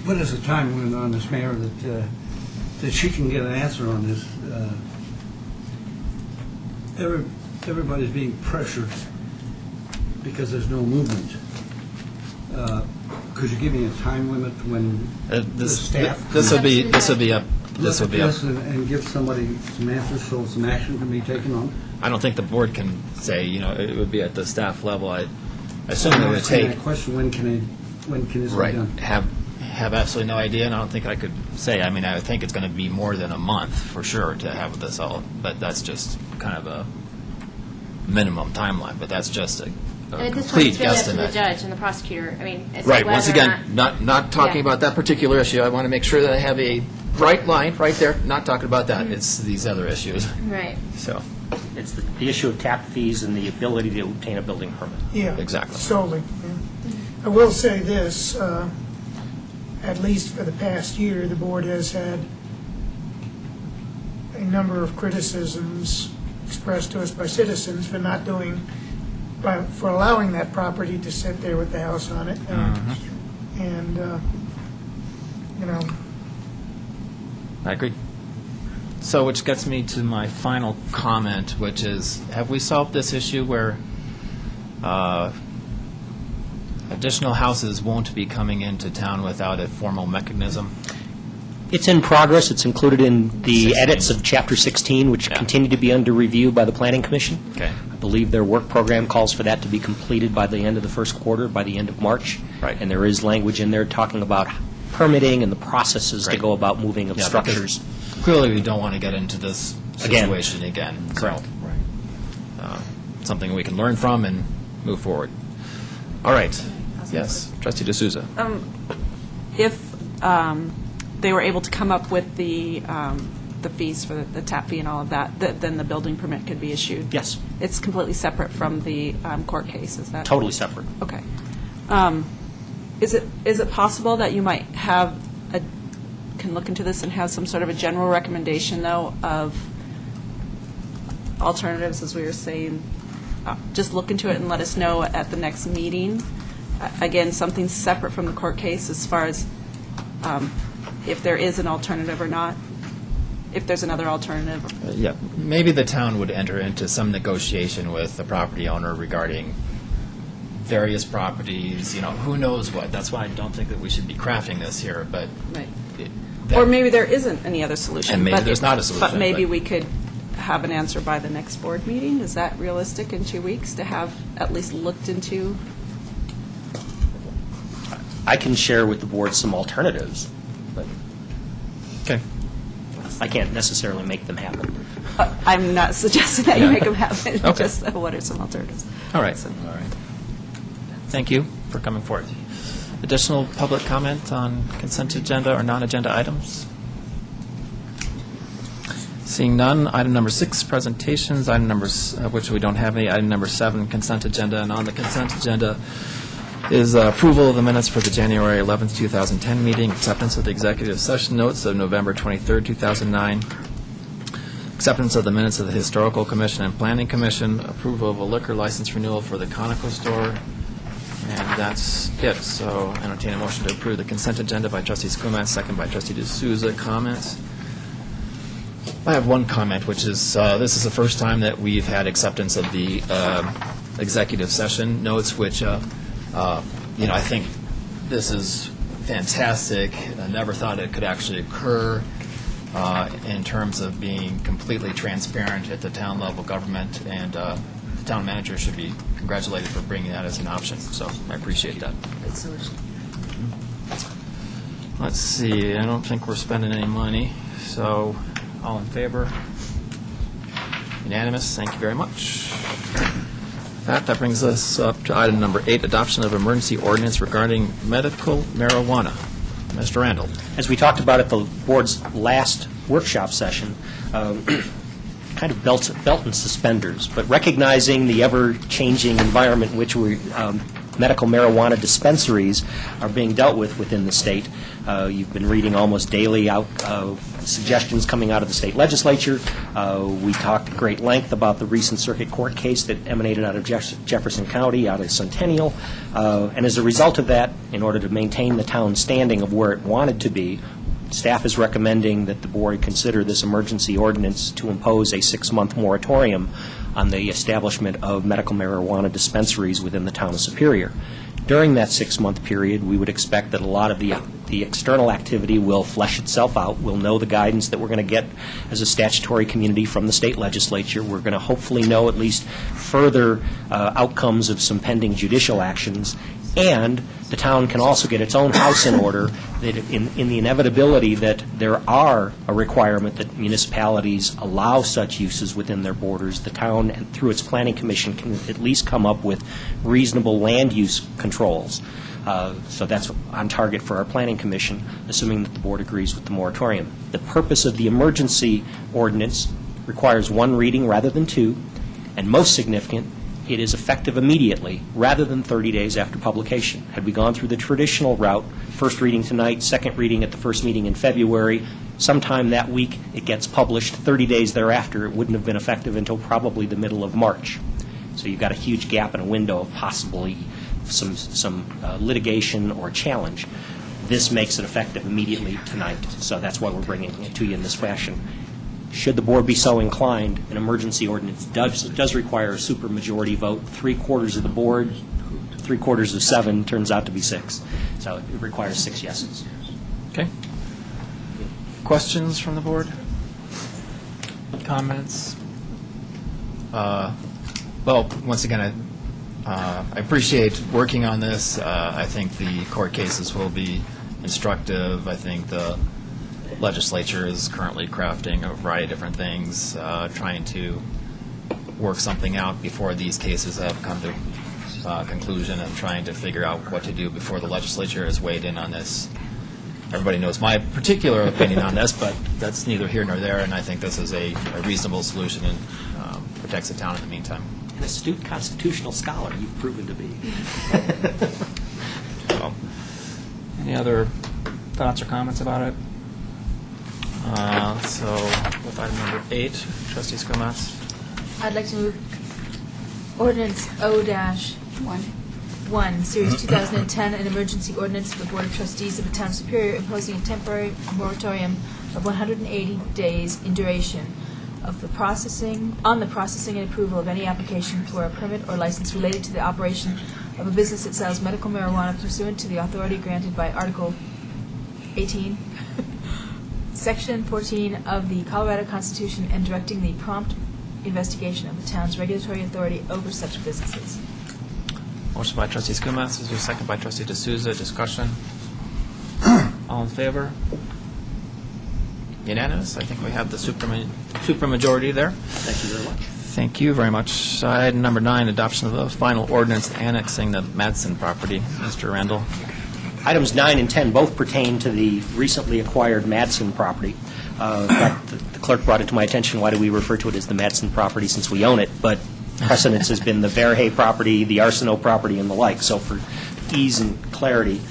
What is the time limit on this, Mayor, that she can get an answer on this? Everybody's being pressured because there's no movement. Could you give me a time limit when the staff? This would be up. And give somebody some answers so some action can be taken on? I don't think the board can say, it would be at the staff level. I assume it would asking take. that question, when can this be Right. done? Have absolutely no idea, and I don't think I could say. I mean, I would think it's going to be more than a month for sure to have this all, but that's just kind of a minimum timeline. But that's just a And at this point, complete it's really up to the guesstimate. judge and the prosecutor. I mean, it's Right. like Once whether or again, not talking Yeah. about that particular issue. I want to make sure that I have a bright line right there. Not talking about that. Mm-hmm. It's these other issues. Right. So It's the issue of tap fees and the ability to obtain a building permit. Yeah. Exactly. Solely. Yeah. I will say this, at least for the past year, the board has had a number of criticisms expressed to us by citizens for not doing, for allowing that property to sit there with the house on it. And, I agree. So, which gets me to my final comment, which is, have we solved this issue where additional houses won't be coming into town without a formal mechanism? It's in progress. It's included in the 16. edits of Chapter 16, which continue to be under review by the Planning Commission. Okay. I believe their work program calls for that to be completed by the end of the first quarter, by the end of March. Right. And there is language in there talking about permitting and the processes to Right. go about moving of Yeah, structures. because clearly, we don't want to get into this situation again. Correct. So, something we can learn from and move forward. All right. Yes, Trustee D'Souza. If they were able to come up with the fees for the tap fee and all of that, then the building permit could be issued? Yes. It's completely separate from the court case, is that? Totally separate. Okay. Is it possible that you might can look into this and have some sort of a general recommendation, though, of alternatives, as we were saying? Just look into it and let us know at the next meeting. Again, something separate from the court case as far as if there is an alternative or not, if there's another alternative. Yeah, maybe the town would enter into some negotiation with the property owner regarding various properties, who knows what. That's why I don't think that we should be crafting this here, but. Right. Or maybe there isn't any other solution. And maybe but- there's not a solution, But maybe but- we could have an answer by the next board meeting. Is that realistic in 2 weeks to have at least looked into? I can share with the board some alternatives, but Okay. I can't necessarily make them happen. I'm not suggesting that you Yeah. make them happen. Okay. Just what are some alternatives? All right. All right. Thank you for coming forward. Additional public comment on consent agenda or non-agenda items? Seeing none, item number 6, presentations, item numbers, which we don't have any, item number 7, consent agenda, and on the consent agenda is approval of the minutes for the January 11th, 2010 meeting, acceptance of the executive session notes of November 23rd, 2009, acceptance of the minutes of the Historical Commission and Planning Commission, approval of a liquor license renewal for the Conoco store, and that's it. So entertain a motion to approve the consent agenda by Trustee Skumat, second by Trustee D'Souza. Comments? I have one comment, which is this is the first time that we've had acceptance of the executive session notes, which, I think this is fantastic. I never thought it could actually occur in terms of being completely transparent at the town level government, and the town manager should be congratulated for bringing that as an option. So I appreciate that. Good solution. Let's see, I don't think we're spending any money, so all in favor? Unanimous, thank you very much. That brings us up to item number 8, adoption of emergency ordinance regarding medical marijuana. Mr. Randall. As we talked about at the board's last workshop session, kind of belt and suspenders, but recognizing the ever-changing environment in which medical marijuana dispensaries are being dealt with within the state. You've been reading almost daily out suggestions coming out of the state legislature. We talked at great length about the recent circuit court case that emanated out of Jefferson County, out of Centennial. And as a result of that, in order to maintain the town's standing of where it wanted to be, staff is recommending that the board consider this emergency ordinance to impose a 6-month moratorium on the establishment of medical marijuana dispensaries within the town of Superior. During that 6-month period, we would expect that a lot of the external activity will flesh itself out. We'll know the guidance that we're going to get as a statutory community from the state legislature. We're going to hopefully know at least further outcomes of some pending judicial actions. And the town can also get its own house in order that in the inevitability that there are a requirement that municipalities allow such uses within their borders, the town, and through its planning commission, can at least come up with reasonable land use controls. So that's on target for our planning commission, assuming that the board agrees with the moratorium. The purpose of the emergency ordinance requires 1 reading rather than 2, and most significant, it is effective immediately rather than 30 days after publication. Had we gone through the traditional route, first reading tonight, second reading at the first meeting in February, sometime that week it gets published, 30 days thereafter, it wouldn't have been effective until probably the middle of March. So you've got a huge gap and a window of possibly some litigation or challenge. This makes it effective immediately tonight, so that's why we're bringing it to you in this fashion. Should the board be so inclined, an emergency ordinance does require a supermajority vote. 3/4 of the board, 3/4 of 7 turns out to be 6. So it requires 6 yeses. Okay. Questions from the board? Comments? Well, once again, I appreciate working on this. I think the court cases will be instructive. I think the legislature is currently crafting a variety of different things, trying to work something out before these cases have come to conclusion, and trying to figure out what to do before the legislature has weighed in on this. Everybody knows my particular opinion on this, but that's neither here nor there, and I think this is a reasonable solution and protects the town in the meantime. An astute constitutional scholar you've proven to be. So, any other thoughts or comments about it? So, with item number 8, Trustee Skomatz. I'd like to move ordinance O-1, Series 2010, an emergency ordinance of the Board of Trustees of the Town of Superior imposing a temporary moratorium of 180 days in duration of the processing and approval of any application for a permit or license related to the operation of a business that sells medical marijuana pursuant to the authority granted by Article 18, Section 14 of the Colorado Constitution, and directing the prompt investigation of the town's regulatory authority over such businesses. Motion by Trustee Skomatz. Is there a second by Trustee D'Souza? Discussion? All in favor? Unanimous. I think we have the supermajority there. Thank you very much. Thank you very much. Item number 9, adoption of the final ordinance annexing the Madsen property. Mr. Randall. Items 9 and 10 both pertain to the recently acquired Madsen property. In fact, the clerk brought it to my attention, why do we refer to it as the Madsen property since we own it? But precedence has been the Verhey property, the Arsenault property, and the like. So for ease and clarity,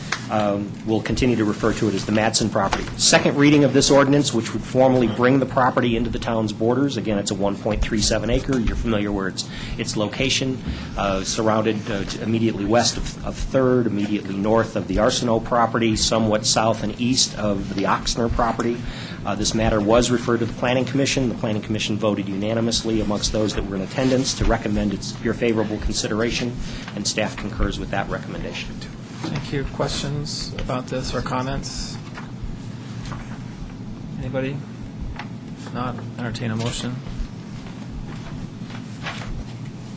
we'll continue to refer to it as the Madsen property. Second reading of this ordinance, which would formally bring the property into the town's borders. Again, it's a 1.37 acre. You're familiar where its location, surrounded immediately west of 3rd, immediately north of the Arsenault property, somewhat south and east of the Oxner property. This matter was referred to the Planning Commission. The Planning Commission voted unanimously amongst those that were in attendance to recommend your favorable consideration, and staff concurs with that recommendation. Thank you. Questions about this or comments? Anybody? If not, entertain a motion.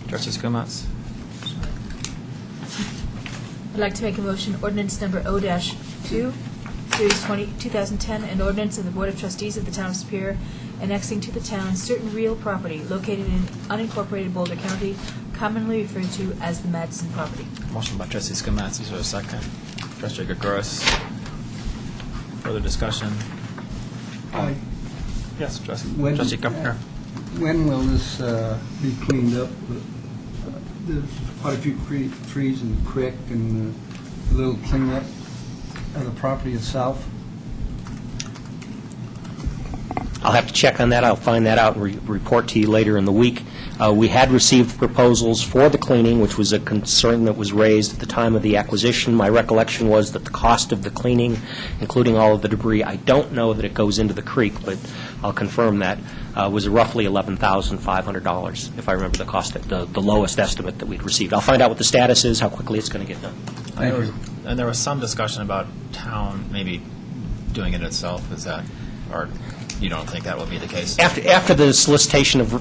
Trustee Skomatz. I'd like to make a motion, ordinance number O-2, Series 2010, an ordinance of the Board of Trustees of the Town of Superior annexing to the town certain real property located in unincorporated Boulder County, commonly referred to as the Madsen property. Motion by Trustee Skomatz. Is there a second? Trustee Gregoris. further discussion? Aye. Yes, Trustee When- Kupfer. When will this be cleaned up? There's quite a few trees in the creek and a little cleanup of the property itself. I'll have to check on that. I'll find that out and report to you later in the week. We had received proposals for the cleaning, which was a concern that was raised at the time of the acquisition. My recollection was that the cost of the cleaning, including all of the debris, I don't know that it goes into the creek, but I'll confirm that, was roughly $11,500, if I remember the cost, the lowest estimate that we'd received. I'll find out what the status is, how quickly it's going to get done. Thank you. And there was some discussion about town maybe doing it itself. Is that, or you don't think that will be the case? After the solicitation of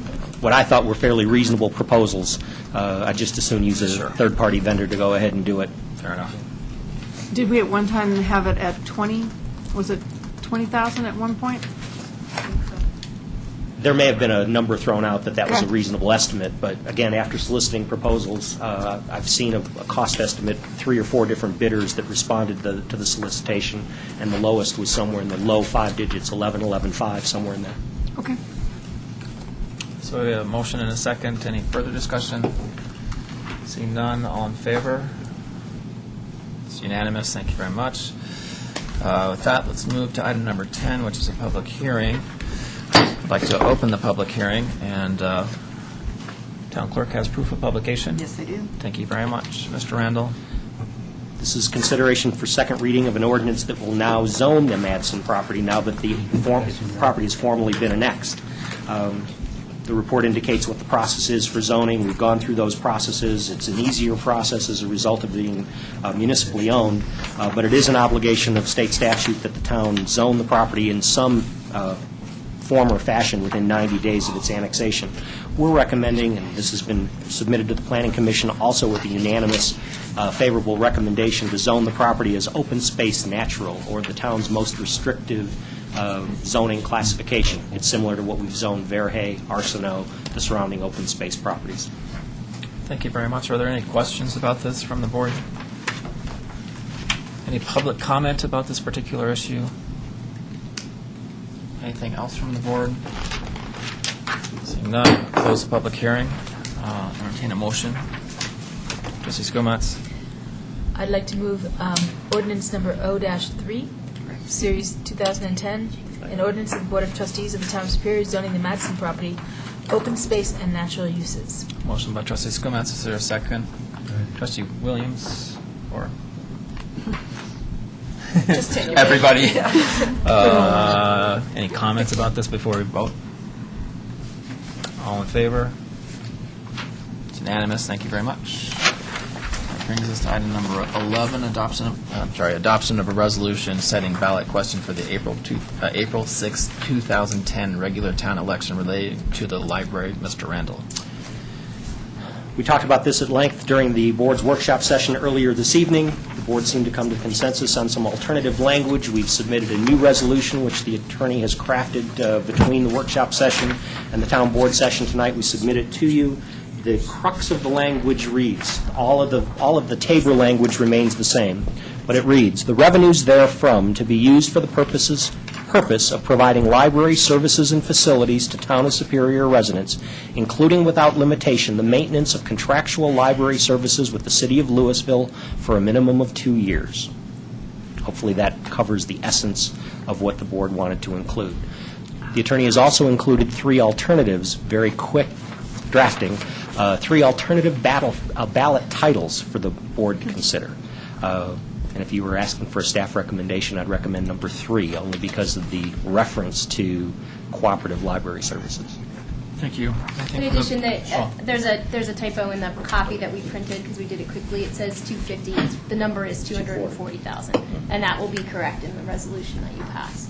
what I thought were fairly reasonable proposals, I'd just as soon use a third-party vendor to go ahead and do it. Fair enough. Did we at one time have it at 20? Was it 20,000 at one point? There may have been a number thrown out that was a Okay. reasonable estimate, but again, after soliciting proposals, I've seen a cost estimate, 3 or 4 different bidders that responded to the solicitation, and the lowest was somewhere in the low 5 digits, 11, 11.5, somewhere in there. Okay. So we have a motion and a second. Any further discussion? Seeing none, all in favor? It's unanimous. Thank you very much. With that, let's move to item number 10, which is a public hearing. I'd like to open the public hearing, and Town Clerk has proof of publication. Yes, I do. Thank you very much. Mr. Randall? This is consideration for second reading of an ordinance that will now zone the Madsen property now that the property has formally been annexed. The report indicates what the process is for zoning. We've gone through those processes. It's an easier process as a result of being municipally owned, but it is an obligation of state statute that the town zone the property in some form or fashion within 90 days of its annexation. We're recommending, and this has been submitted to the Planning Commission also with a unanimous favorable recommendation, to zone the property as open space natural, or the town's most restrictive zoning classification. It's similar to what we've zoned Verhey, Arsenault, the surrounding open space properties. Thank you very much. Are there any questions about this from the board? Any public comment about this particular issue? Anything else from the board? Seeing none, close the public hearing. Entertain a motion. Trustee Skomatz. I'd like to move ordinance number O-3, Series 2010, an ordinance of the Board of Trustees of the Town of Superior zoning the Madsen property, open space and natural uses. Motion by Trustee Skomatz. Is there a second? Trustee Williams, or? Just take your Everybody. Any comments about this before we vote? All in favor? It's unanimous. Thank you very much. That brings us to item number 11, adoption of a resolution setting ballot question for the April 6, 2010 regular town election relating to the library. Mr. Randall. We talked about this at length during the board's workshop session earlier this evening. The board seemed to come to consensus on some alternative language. We've submitted a new resolution, which the attorney has crafted between the workshop session and the town board session tonight. We submit it to you. The crux of the language reads, all of the Tabor language remains the same, but it reads, "The revenues therefrom to be used for the purpose of providing library services and facilities to Town of Superior residents, including without limitation the maintenance of contractual library services with the City of Louisville for a minimum of 2 years." Hopefully that covers the essence of what the board wanted to include. The attorney has also included 3 alternatives, very quick drafting, 3 alternative ballot titles for the board to consider. And if you were asking for a staff recommendation, I'd recommend number 3, only because of the reference to cooperative library services. Thank you. In addition, there's a typo in the copy that we printed because we did it quickly. It says 250. The number is 240,000, and that will be correct in the resolution that you pass.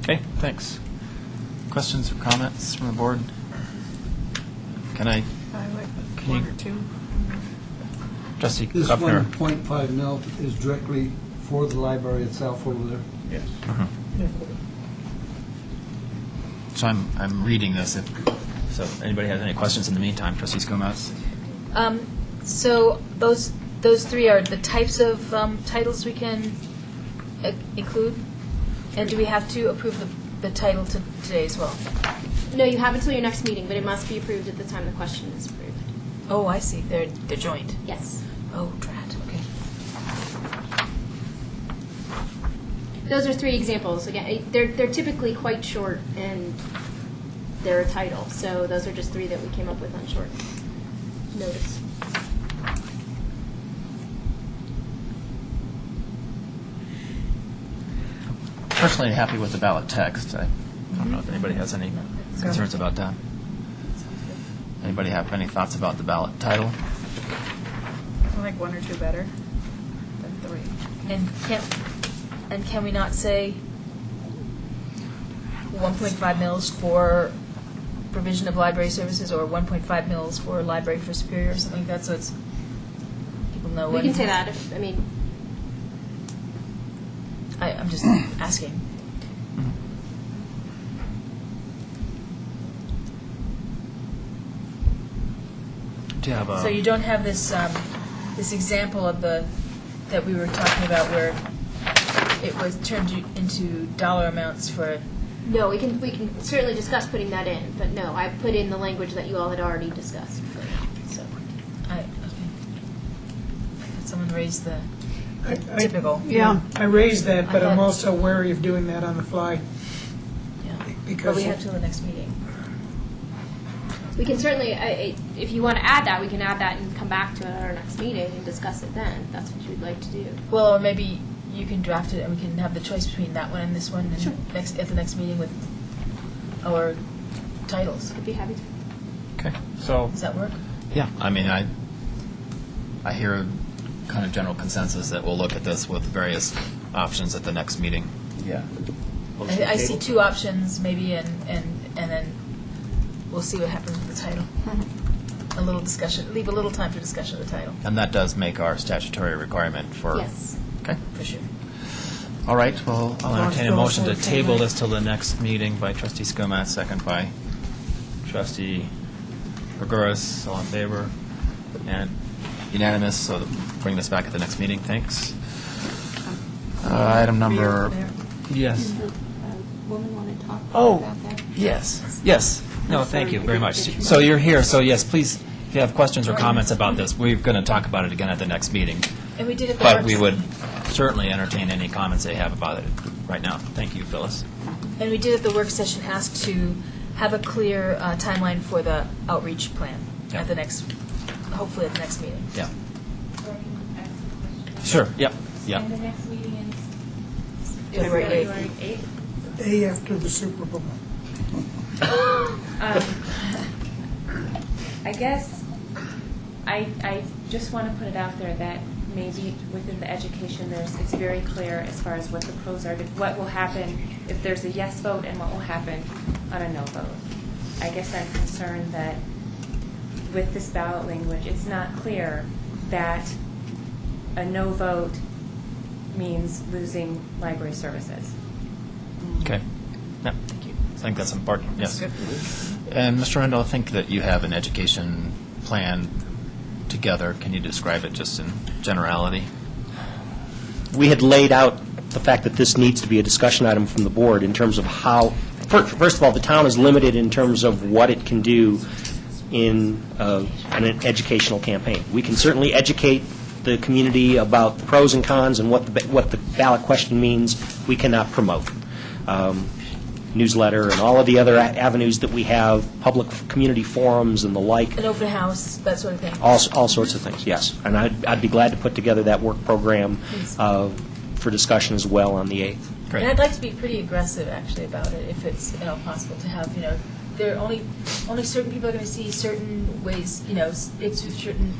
Okay, thanks. Questions or comments from the board? Can you, Trustee This Kupfer? 1.5 mil is directly for the library itself over there? Yes. So I'm reading this. So anybody has any questions in the meantime, Trustee Skomatz? So those 3 are the types of titles we can include? And do we have to approve the title today as well? No, you have until your next meeting, but it must be approved at the time the question is approved. Oh, I see. They're joint. Yes. Oh, drat. Okay. Those are 3 examples. Again, they're typically quite short, and they're a title. So those are just 3 that we came up with on short notice. Personally happy with the ballot text. I don't know if anybody has any concerns about that. Anybody have any thoughts about the ballot title? I like 1 or 2 better than 3. And can we not say 1.5 mils for provision of library services, or 1.5 mils for library for Superior, or something like that, so it's, people know We what. can say that if, I mean, I'm just asking. Do you have a? So you don't have this, this example of that we were talking about where it was turned into dollar amounts for, no, we can certainly discuss putting that in, but no, I put in the language that you all had already discussed. So okay. Someone raised the Typical. Yeah. I raised that, but I I'm thought- also wary of doing that on the fly. Yeah. But Because we have till the next meeting. we can certainly, if you want to add that, we can add that and come back to it at our next meeting and discuss it then. If that's what you'd like to do. Well, or maybe you can draft it and we can have the choice between that one and this one, and Sure. at the next meeting with our titles. I'd be happy to. Okay. So. Does that work? Yeah. I mean, I hear kind of general consensus that we'll look at this with various options at the next meeting. Yeah. I see 2 options maybe, and then we'll see what happens with the title. A little discussion, leave a little time for discussion of the title, And that does make our statutory requirement for. Yes. Okay. for sure. All right. Well, I'll entertain a motion to table this till the next meeting by Trustee Skomat, second by Trustee Berguris. All in favor? And unanimous. So bring this back at the next meeting. Thanks. Item number. Yes. Woman want to talk Oh, about that? yes, yes. No, thank you very much. So you're here, so yes, please, if you have questions or comments about this, we're going to talk about it again at the next meeting. And we did it. But we would certainly entertain any comments they have about it right now. Thank you, Phyllis. And we did at the work session ask to have a clear timeline for the outreach plan Yeah. at the next, hopefully at the next meeting. Yeah. Or I can ask a question. Sure, yep, yep. And the next meeting is February 8th. February 8th. the day after the Super Bowl. I guess I just want to put it out there that maybe within the education, it's very clear as far as what the pros are, what will happen if there's a yes vote and what will happen on a no vote. I guess I'm concerned that with this ballot language, it's not clear that a no vote means losing library services. Okay. Yeah, thank you. I think that's important, yes. And Mr. Rendell, I think that you have an education plan together. Can you describe it just in generality? We had laid out the fact that this needs to be a discussion item from the board in terms of how, first of all, the town is limited in terms of what it can do in an educational campaign. We can certainly educate the community about the pros and cons and what the ballot question means. We cannot promote. Newsletter and all of the other avenues that we have, public community forums and the like. An open house, that sort of thing. All sorts of things, yes. And I'd be glad to put together that work program for discussion as well on the 8th. And I'd like to be pretty aggressive, actually, about it, if it's possible to have, there are only certain people are going to see certain ways, it's certain.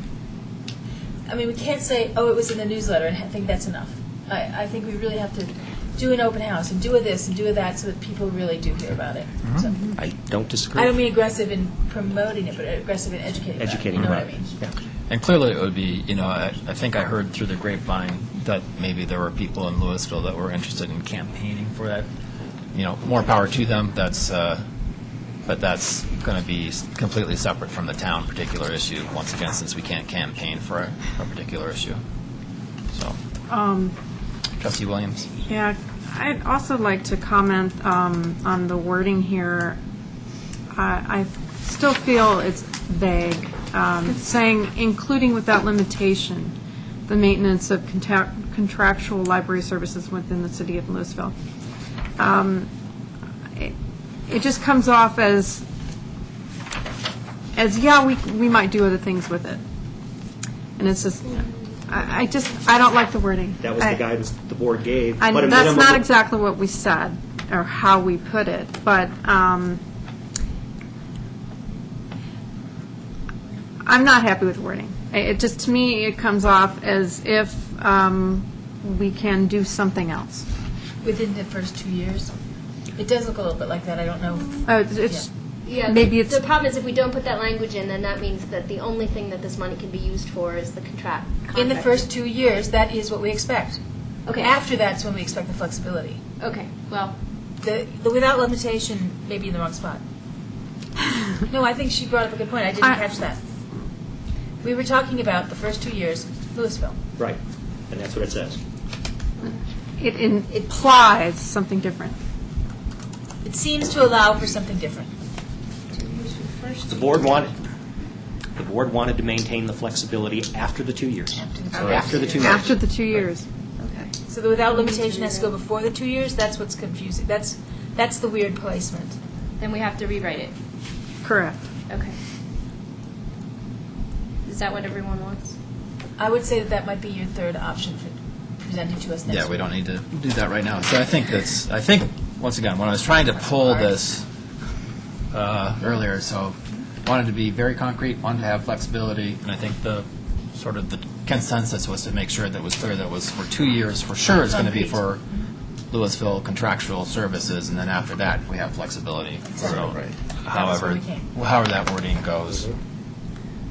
I mean, we can't say, oh, it was in the newsletter, and I think that's enough. I think we really have to do an open house and do a this and do a that so that people really do hear about it. Mm-hmm. So, I don't disagree. I don't mean aggressive in promoting it, but aggressive in educating about it. You know what I mean? Yeah. And clearly it would be, I think I heard through the grapevine that maybe there were people in Louisville that were interested in campaigning for that. More power to them. But that's going to be completely separate from the town particular issue, once again, since we can't campaign for a particular issue. So, Trustee Williams? Yeah, I'd also like to comment on the wording here. I still feel it's vague, saying including without limitation the maintenance of contractual library services within the city of Louisville. It just comes off as yeah, we might do other things with it, and it's just I don't like the wording. That was the guidance the board gave. And but a that's minimum not exactly what we said or how we put it, but I'm not happy with the wording. It just, to me, it comes off as if we can do something else. Within the first 2 years? It does look a little bit like that. I don't know. Maybe it's. The problem is if we don't put that language in, then that means that the only thing that this money can be used for is the contract. In the first 2 years, that is what we expect. Okay. After that's when we expect the flexibility. Okay, well. The without limitation may be in the wrong spot. No, I think she brought up a good point. I didn't catch that. We were talking about the first 2 years, Louisville. Right, and that's what it says. It implies something different. It seems to allow for something different. The board wanted to maintain the flexibility after the 2 years. After the 2 years. After the 2 years. Okay. So the without limitation has to go before the 2 years? That's what's confusing. That's the weird placement. Then we have to rewrite it. Correct. Okay. Is that what everyone wants? I would say that might be your third option for presenting to us next week. Yeah, we don't need to do that right now. So I think once again, when I was trying to pull this earlier, so wanted to be very concrete, wanted to have flexibility, and I think the sort of the consensus was to make sure that it was clear that it was for 2 years for sure it's going to be for Louisville contractual services, and then after that we have flexibility. So however that wording goes,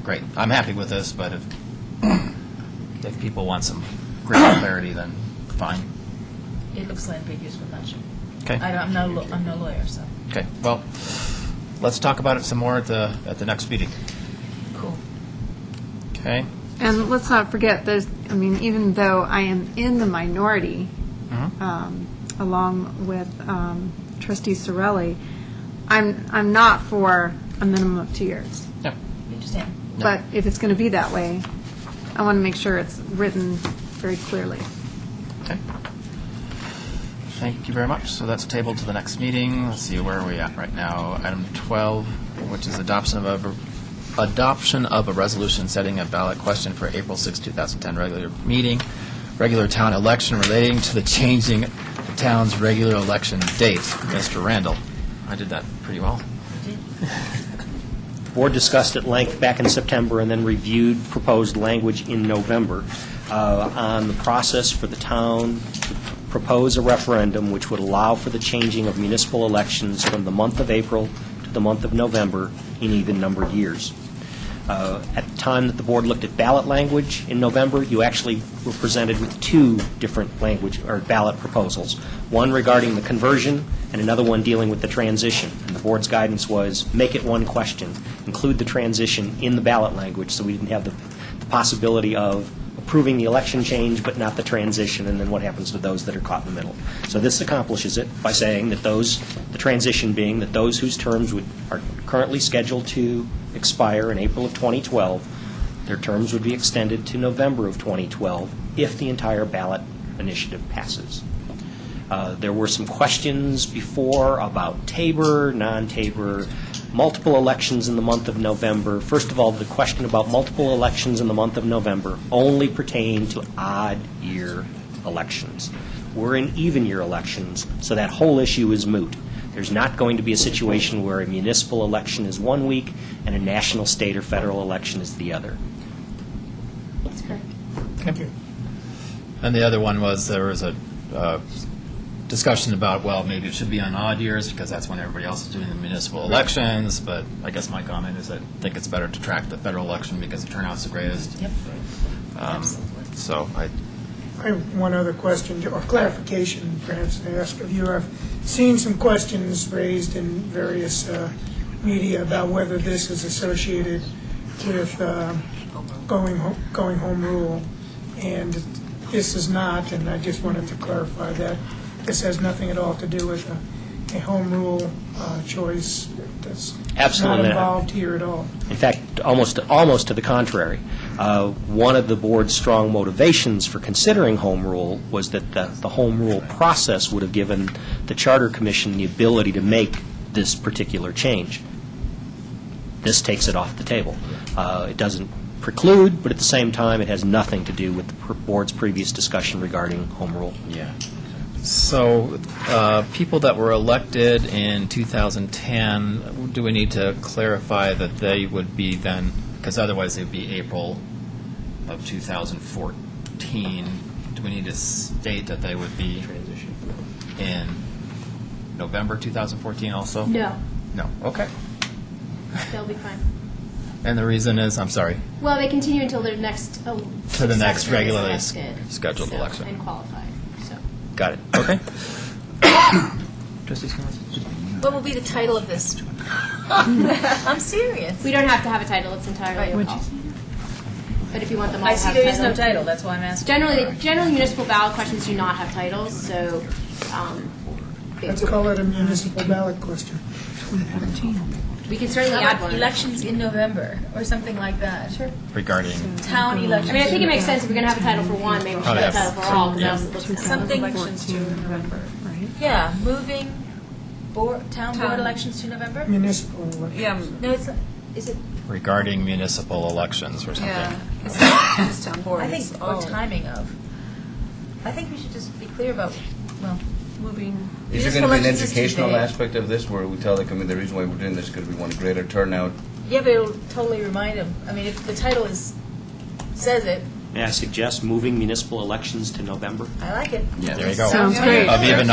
great. I'm happy with this, but if people want some greater clarity, then fine. It looks ambiguous, but not sure. Okay. I'm no lawyer, so. Okay. Well, let's talk about it some more at the next meeting. Cool. Okay. And let's not forget, even though I am in the minority, along with Trustee Sorelli, I'm not for a minimum of 2 years. Yeah. You understand? No. But if it's going to be that way, I want to make sure it's written very clearly. Okay. Thank you very much. So that's tabled to the next meeting. Let's see, where are we at right now? Item 12, which is adoption of a resolution setting a ballot question for April 6, 2010 regular town election relating to the changing the town's regular election date. Mr. Randall, I did that pretty well. The board discussed at length back in September and then reviewed proposed language in November on the process for the town to propose a referendum which would allow for the changing of municipal elections from the month of April to the month of November in even-numbered years. At the time that the board looked at ballot language in November, you actually were presented with two different language or ballot proposals, one regarding the conversion and another one dealing with the transition. And the board's guidance was make it one question, include the transition in the ballot language so we didn't have the possibility of approving the election change but not the transition, and then what happens to those that are caught in the middle. So this accomplishes it by saying that the transition being that those whose terms are currently scheduled to expire in April of 2012, their terms would be extended to November of 2012 if the entire ballot initiative passes. There were some questions before about Tabor, non-Tabor, multiple elections in the month of November. First of all, the question about multiple elections in the month of November only pertain to odd-year elections. We're in even-year elections, so that whole issue is moot. There's not going to be a situation where a municipal election is 1 week and a national, state, or federal election is the other. That's correct. Thank you. And the other one was there was a discussion about, well, maybe it should be on odd years because that's when everybody else is doing the municipal elections, but I guess my comment is I think it's better to track the federal election because the turnout's the greatest. Yep. So I have one other question, or clarification perhaps to ask of you. I've seen some questions raised in various media about whether this is associated with going home rule, and this is not, and I just wanted to clarify that. this has nothing at all to do with a home rule choice. That's Absolutely not not. involved here at all. In fact, almost to the contrary. One of the board's strong motivations for considering home rule was that the home rule process would have given the Charter Commission the ability to make this particular change. This takes it off the table. It doesn't preclude, but at the same time, it has nothing to do with the board's previous discussion regarding home rule. Yeah. So, people that were elected in 2010, do we need to clarify that they would be then, because otherwise it would be April of 2014. Do we need to state that they would be in November 2014 also? No, No, okay. they'll be fine. And the reason is, I'm sorry, Well, they continue until their next. to the next successor is regularly elected, scheduled so, election. and qualified. So. Got it, okay. Trustee Scott? What will be the title of this? I'm serious. We don't have to have a title; it's entirely your call. But if you want them all I to see have there is no title. title, that's why I'm asking. Generally municipal ballot questions do not have titles, so. Let's call it a municipal ballot question. We can certainly How add about one. elections in November, or something like that? Sure. Regarding, Town elections. I mean, I think it makes sense if we're going to have a title for one, maybe we should Oh, have a yeah. title for all. 'cause Yeah. that's- Something, Elections to November, right? yeah, moving town board elections to November? Municipal election. Yeah, No, it's, is it, regarding municipal elections or something. yeah. It's town board. I think, It's or all- timing of. I think we should just be clear about, well, moving. Is there going to be an municipal elections is educational today. aspect of this where we tell the committee the reason why we're doing this is because we want a greater turnout? Yeah, but it'll totally remind them. I mean, if the title says it, May I suggest moving municipal elections to November? I like it. Yeah. There you go. Sounds great. Of even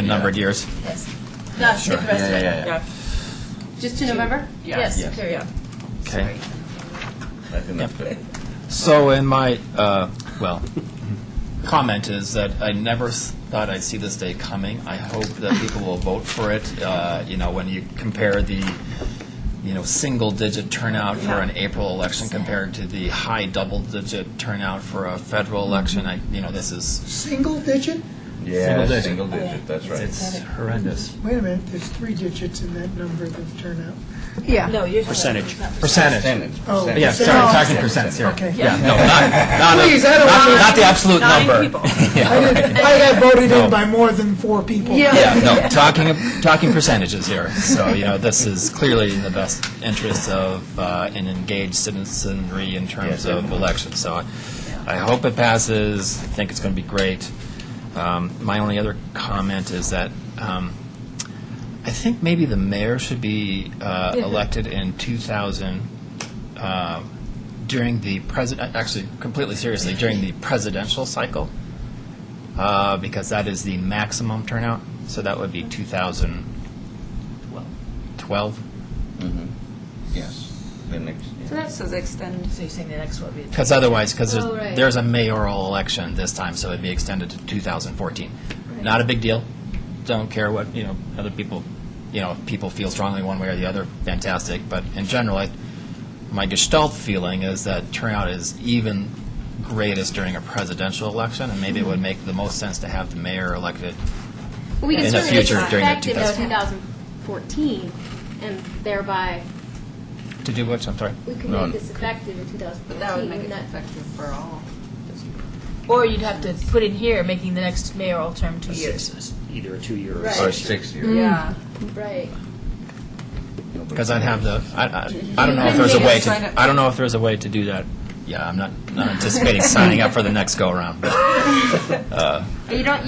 numbered years. Yes. No, skip the rest of it. Yeah. Just to November? Yes, Yes. period. Okay. I think that's good. So in my, comment is that I never thought I'd see this day coming. I hope that people will vote for it. When you compare the, single-digit turnout for an April election compared to the high double-digit turnout for a federal election, this is, Single digit? Yeah, digit. single digit, that's right. it's horrendous. Wait a minute, there's 3 digits in that number of turnout. Yeah. No, you're. Percentage. Percentage. Oh, Yeah, sorry, percentage. talking percents here. Okay. Yeah, no, not, Please, I don't want not the absolute number. I got voted in by more than 4 people. Yeah, no, talking percentages here. So, this is clearly in the best interest of an engaged citizenry in terms of elections. So I hope it passes. I think it's going to be great. My only other comment is that I think maybe the mayor should be elected in 2000 during the actually completely seriously, during the presidential cycle, because that is the maximum turnout. So that would be 2012. Yes. The next, So that's Says extend. So you're saying the next one would be. Because otherwise, Oh, right. there's a mayoral election this time, so it'd be extended to 2014. Not a big deal. Don't care what, other people, if people feel strongly one way or the other, fantastic. But in general, my gestalt feeling is that turnout is even greatest during a presidential election, and maybe it would make the most sense to have the mayor elected Well, we can in the certainly future during the effective in 2000. 2014, and thereby To do which, I'm sorry? we could No. make this effective in 2014. That would make it wouldn't effective for all. Or you'd have to put in here, making the next mayoral term 2 years. Either a 2-year or Right. or 6 years. Yeah. Right. Because I'd have the, I don't know if there's a way to, I don't know if there's a way to do that. Yeah, I'm not anticipating signing up for the next go-around. You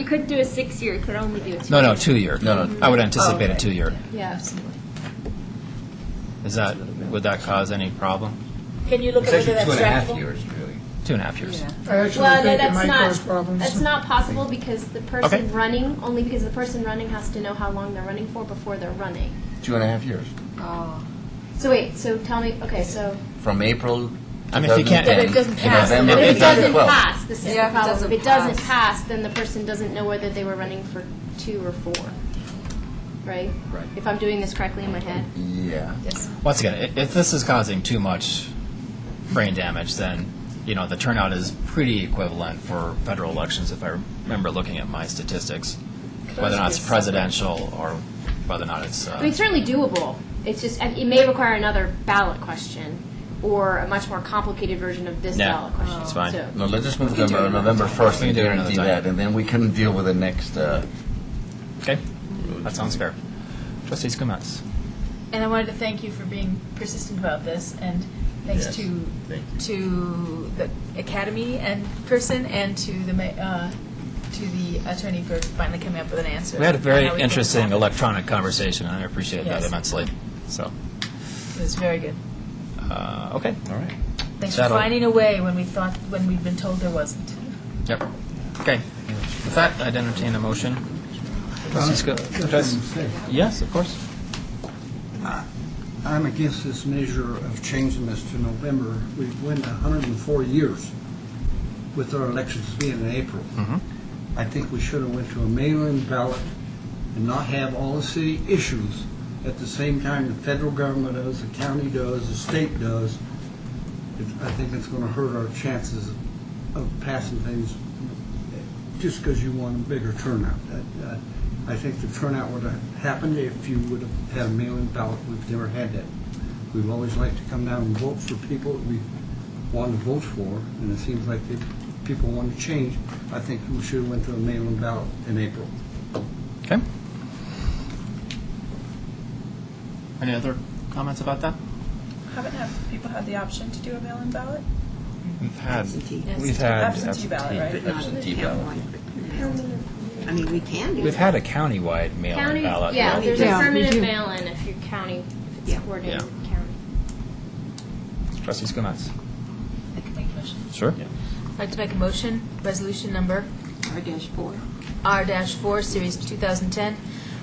couldn't do a 6-year, you could only do a 2. No, 2-year. No. I would anticipate Oh, a okay. 2-year. Yeah. Absolutely. Would that cause any problem? Can you look It's at whether actually that's 2.5 trackable? years, really. 2.5 years. I actually Well, no, think it that's might not, cause problems. that's not possible because the person Okay. running, only because the person running has to know how long they're running for before they're running. 2.5 years. So wait, so tell me, okay, so From April. I mean, if you can't- 2010 But it doesn't to pass. November but if it doesn't 2012. pass, this is Yeah, the if it problem. doesn't If it doesn't pass. pass, then the person doesn't know whether they were running for 2 or 4. Right? Right. If I'm doing this correctly in my head. Yeah. Yes. Once again, if this is causing too much brain damage, then, the turnout is pretty equivalent for federal elections, if I remember looking at my statistics. whether or not it's presidential or whether or not it's. I mean, it's certainly doable. It's just, it may require another ballot question or a much more complicated version of this ballot question. It's fine. So- No, let's just move to November 1st We and can do it another guarantee time. that, and then we can deal with the next. Okay, that sounds fair. Trustee Skumatz. And I wanted to thank you for being persistent about this, and thanks Yes, to thank the academy and person, and to the attorney for finally coming up with an answer. We had a very on how we interesting can- electronic conversation, and I appreciate that Yes. immensely. So, It was very good. okay. All right. Thanks for That'll- finding a way when we'd been told there wasn't. Yep. Okay. With that, I'd entertain a motion. Trustee Just a mistake. Yes, of course. I'm against this measure of changing this to November. We went 104 years with our elections being in April. I think we should have went to a mail-in ballot and not have all the city issues at the same time the federal government does, the county does, the state does. I think it's going to hurt our chances of passing things just because you want a bigger turnout. I think the turnout would have happened if you would have had a mail-in ballot. We've never had that. We've always liked to come down and vote for people that we want to vote for, and it seems like people want to change. I think we should have went to a mail-in ballot in April. Okay. Any other comments about that? Haven't people had the option to do a mail-in ballot? We've had Absentee ballot, right? But not a countywide. I mean, we can do We've it. had a countywide mail-in County, ballot. yeah, but- there's Yeah, we affirmative do. mail-in if you're county, if it's coordinated with the county. Trustee Skumatz. I can make a motion. Sure. I'd like to make a motion, resolution number R-4. R-4, Series 2010,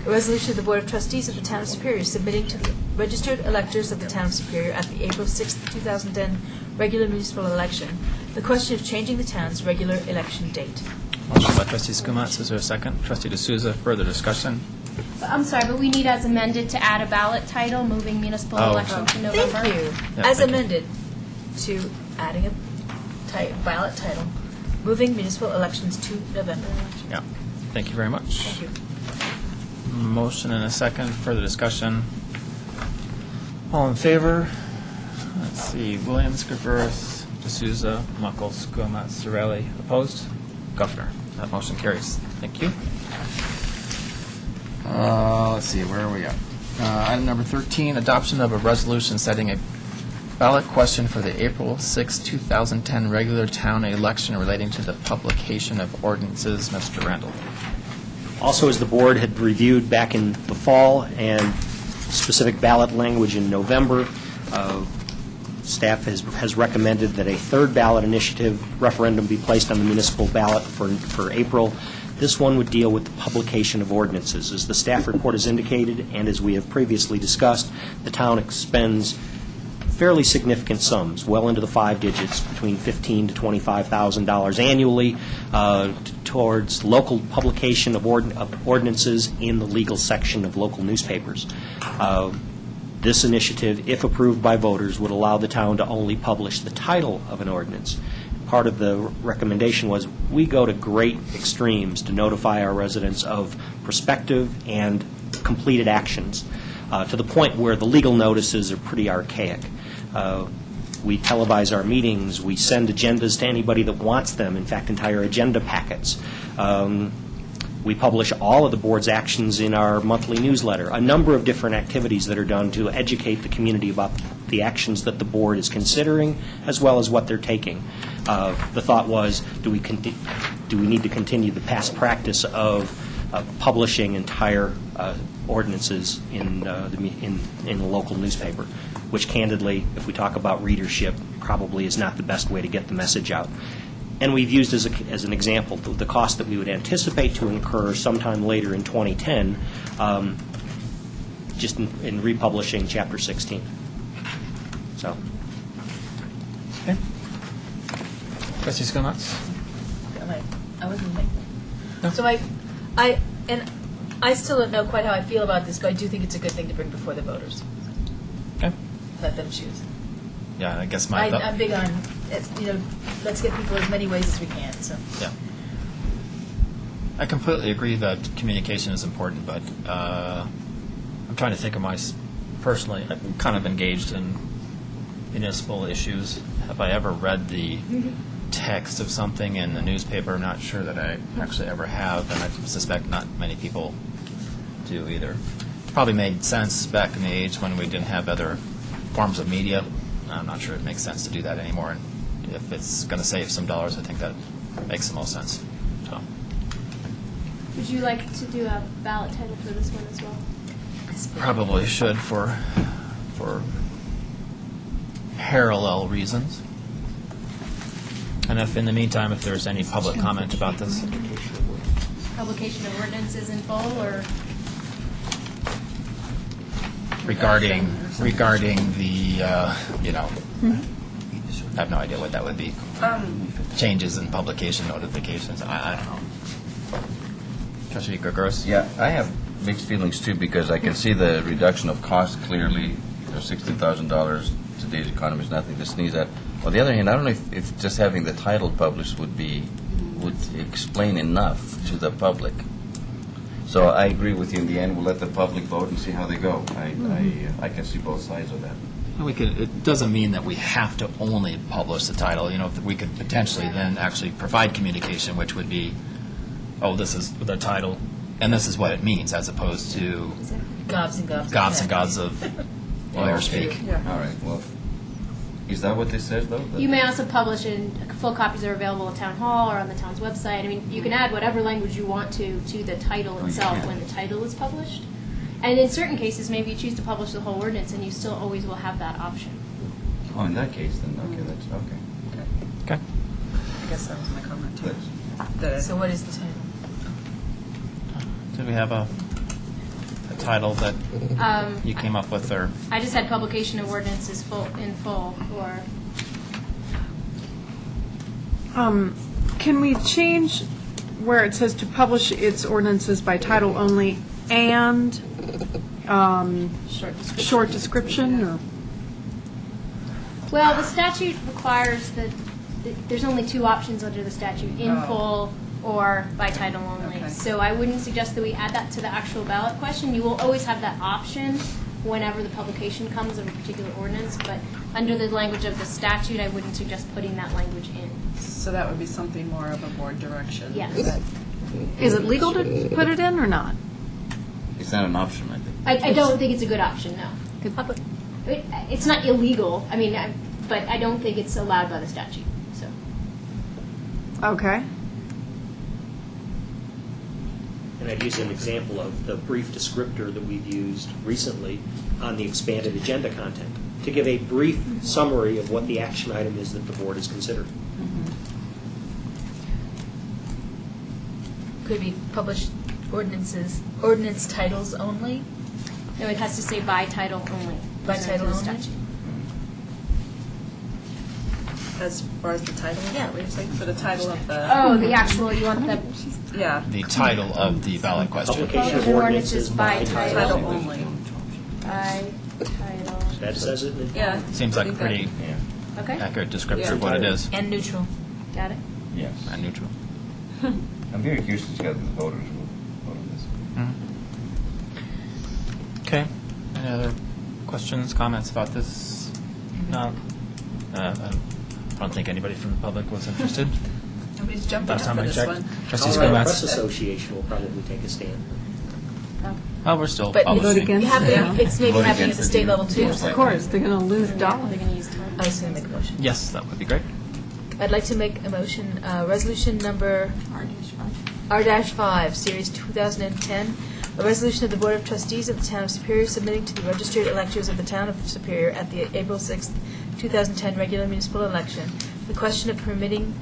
a resolution of the Board of Trustees of the Town of Superior submitting to the registered electors of the Town of Superior at the April 6, 2010 regular municipal election, the question of changing the town's regular election date. Motion by Trustee Skumatz. Is there a second? Trustee D'Souza, further discussion? I'm sorry, but we need as amended to add a ballot title, moving municipal Oh. election to November. Thank you. Yeah, As thank you. amended to adding a ballot title, moving municipal elections to November. Yeah. Thank you very much. Thank you. Motion and a second. Further discussion. All in favor? Let's see. Williams, Griffith, D'Souza, Muckles, Skumatz, Sorelli. Opposed? Guffner. That motion carries. Thank you. Let's see. Where are we at? Item number 13, adoption of a resolution setting a ballot question for the April 6, 2010 regular town election relating to the publication of ordinances. Mr. Randall. Also, as the board had reviewed back in the fall and specific ballot language in November, staff has recommended that a third ballot initiative referendum be placed on the municipal ballot for April. This one would deal with the publication of ordinances. As the staff report has indicated, and as we have previously discussed, the town expends fairly significant sums, well into the 5 digits, between $15,000 to $25,000 annually, towards local publication of ordinances in the legal section of local newspapers. This initiative, if approved by voters, would allow the town to only publish the title of an ordinance. Part of the recommendation was we go to great extremes to notify our residents of prospective and completed actions, to the point where the legal notices are pretty archaic. We televise our meetings. We send agendas to anybody that wants them, in fact, entire agenda packets. We publish all of the board's actions in our monthly newsletter, a number of different activities that are done to educate the community about the actions that the board is considering, as well as what they're taking. The thought was, do we need to continue the past practice of publishing entire ordinances in the local newspaper, which candidly, if we talk about readership, probably is not the best way to get the message out. And we've used as an example the cost that we would anticipate to incur sometime later in 2010, just in republishing Chapter 16. So. Okay. Trustee Skumatz. I wasn't making. So I still don't know quite how I feel about this, but I do think it's a good thing to bring before the voters. Okay. Let them choose. Yeah, I guess I'm big on, let's get people as many ways as we can. So. Yeah. I completely agree that communication is important, but I'm trying to think of personally, I'm kind of engaged in municipal issues. Have I ever read the text of something in the newspaper? I'm not sure that I actually ever have, and I suspect not many people do either. Probably made sense back in the age when we didn't have other forms of media. I'm not sure it makes sense to do that anymore, and if it's going to save some dollars, I think that makes the most sense. So. Would you like to do a ballot title for this one as well? Probably should for parallel reasons. And if in the meantime, if there's any public comment about this. Publication of ordinances in full, or? Regarding the, I have no idea what that would be. Changes in publication notifications, I don't know. Trustee Gregorus? Yeah, I have mixed feelings too, because I can see the reduction of cost clearly. $60,000, today's economy is nothing to sneeze at. On the other hand, I don't know if just having the title published would explain enough to the public. So I agree with you. In the end, we'll let the public vote and see how they go. I can see both sides of that. It doesn't mean that we have to only publish the title. We could potentially then actually provide communication, which would be, this is the title, and this is what it means, as opposed to Gobs and gobs. gobs and gobs of lawyer speak. Yeah. All right, well, is that what this says, though? You may also publish in full copies are available at town hall or on the town's website. I mean, you can add whatever language you want to the title itself when the title is published. And in certain cases, maybe you choose to publish the whole ordinance, and you still always will have that option. Oh, in that case, then, okay, that's, okay. Okay. I guess that was my comment too. So what is the title? Did we have a title that you came up with, or? I just had publication of ordinances in full, or Can we change where it says to publish its ordinances by title only and short description, or? well, the statute requires that there's only two options under the statute: in full or by title only. Okay. So I wouldn't suggest that we add that to the actual ballot question. You will always have that option whenever the publication comes of a particular ordinance, but under the language of the statute, I wouldn't suggest putting that language in. So that would be something more of a board direction. Yes. Is it legal to put it in or not? It's not an option, I think. I don't think it's a good option, no. It's not illegal, but I don't think it's allowed by the statute, so. Okay. And I'd use an example of the brief descriptor that we've used recently on the expanded agenda content, to give a brief summary of what the action item is that the board has considered. Could be published ordinance titles only? No, it has to say by title only. By pursuant to title the only? statute. As far as the title? Yeah. What you're saying for the title of the. Oh, the actual, you want the Yeah. The title of the ballot question. Publication of ordinances by Title title. only. by title. That says it in the. Yeah. Seems like a pretty Okay, accurate description of what it is, And neutral. got it. Yes. and neutral. I'm very curious to see how the voters will vote on this. Okay. Any other questions, comments about this? No. I don't think anybody from the public was interested. Nobody's jumping Last up time for I this checked. one. Trustees All right, Press Gomez? Association will probably take a stand. Oh, we're still But publishing. it's maybe Vote happening at against the it, state yeah. level too. Most Of course, they're going to lose dollars. They're going to use time. I was going to make a motion. Yes, that would be great. I'd like to make a motion, resolution number R-5, Series 2010, a resolution of the Board of Trustees of the Town of Superior submitting to the registered electors of the Town of Superior at the April 6th, 2010 regular municipal election, the question of permitting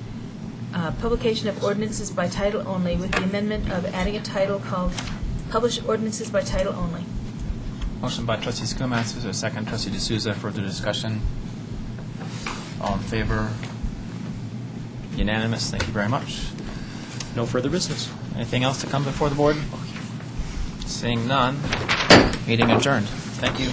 publication of ordinances by title only with the amendment of adding a title called Published Ordinances by Title Only. Motion by Trustee Schoolmaster, is there a second? Trustee D'Souza, further discussion? All in favor? Unanimous, thank you very much. No further business. Anything else to come before the board? Seeing none, meeting adjourned. Thank you.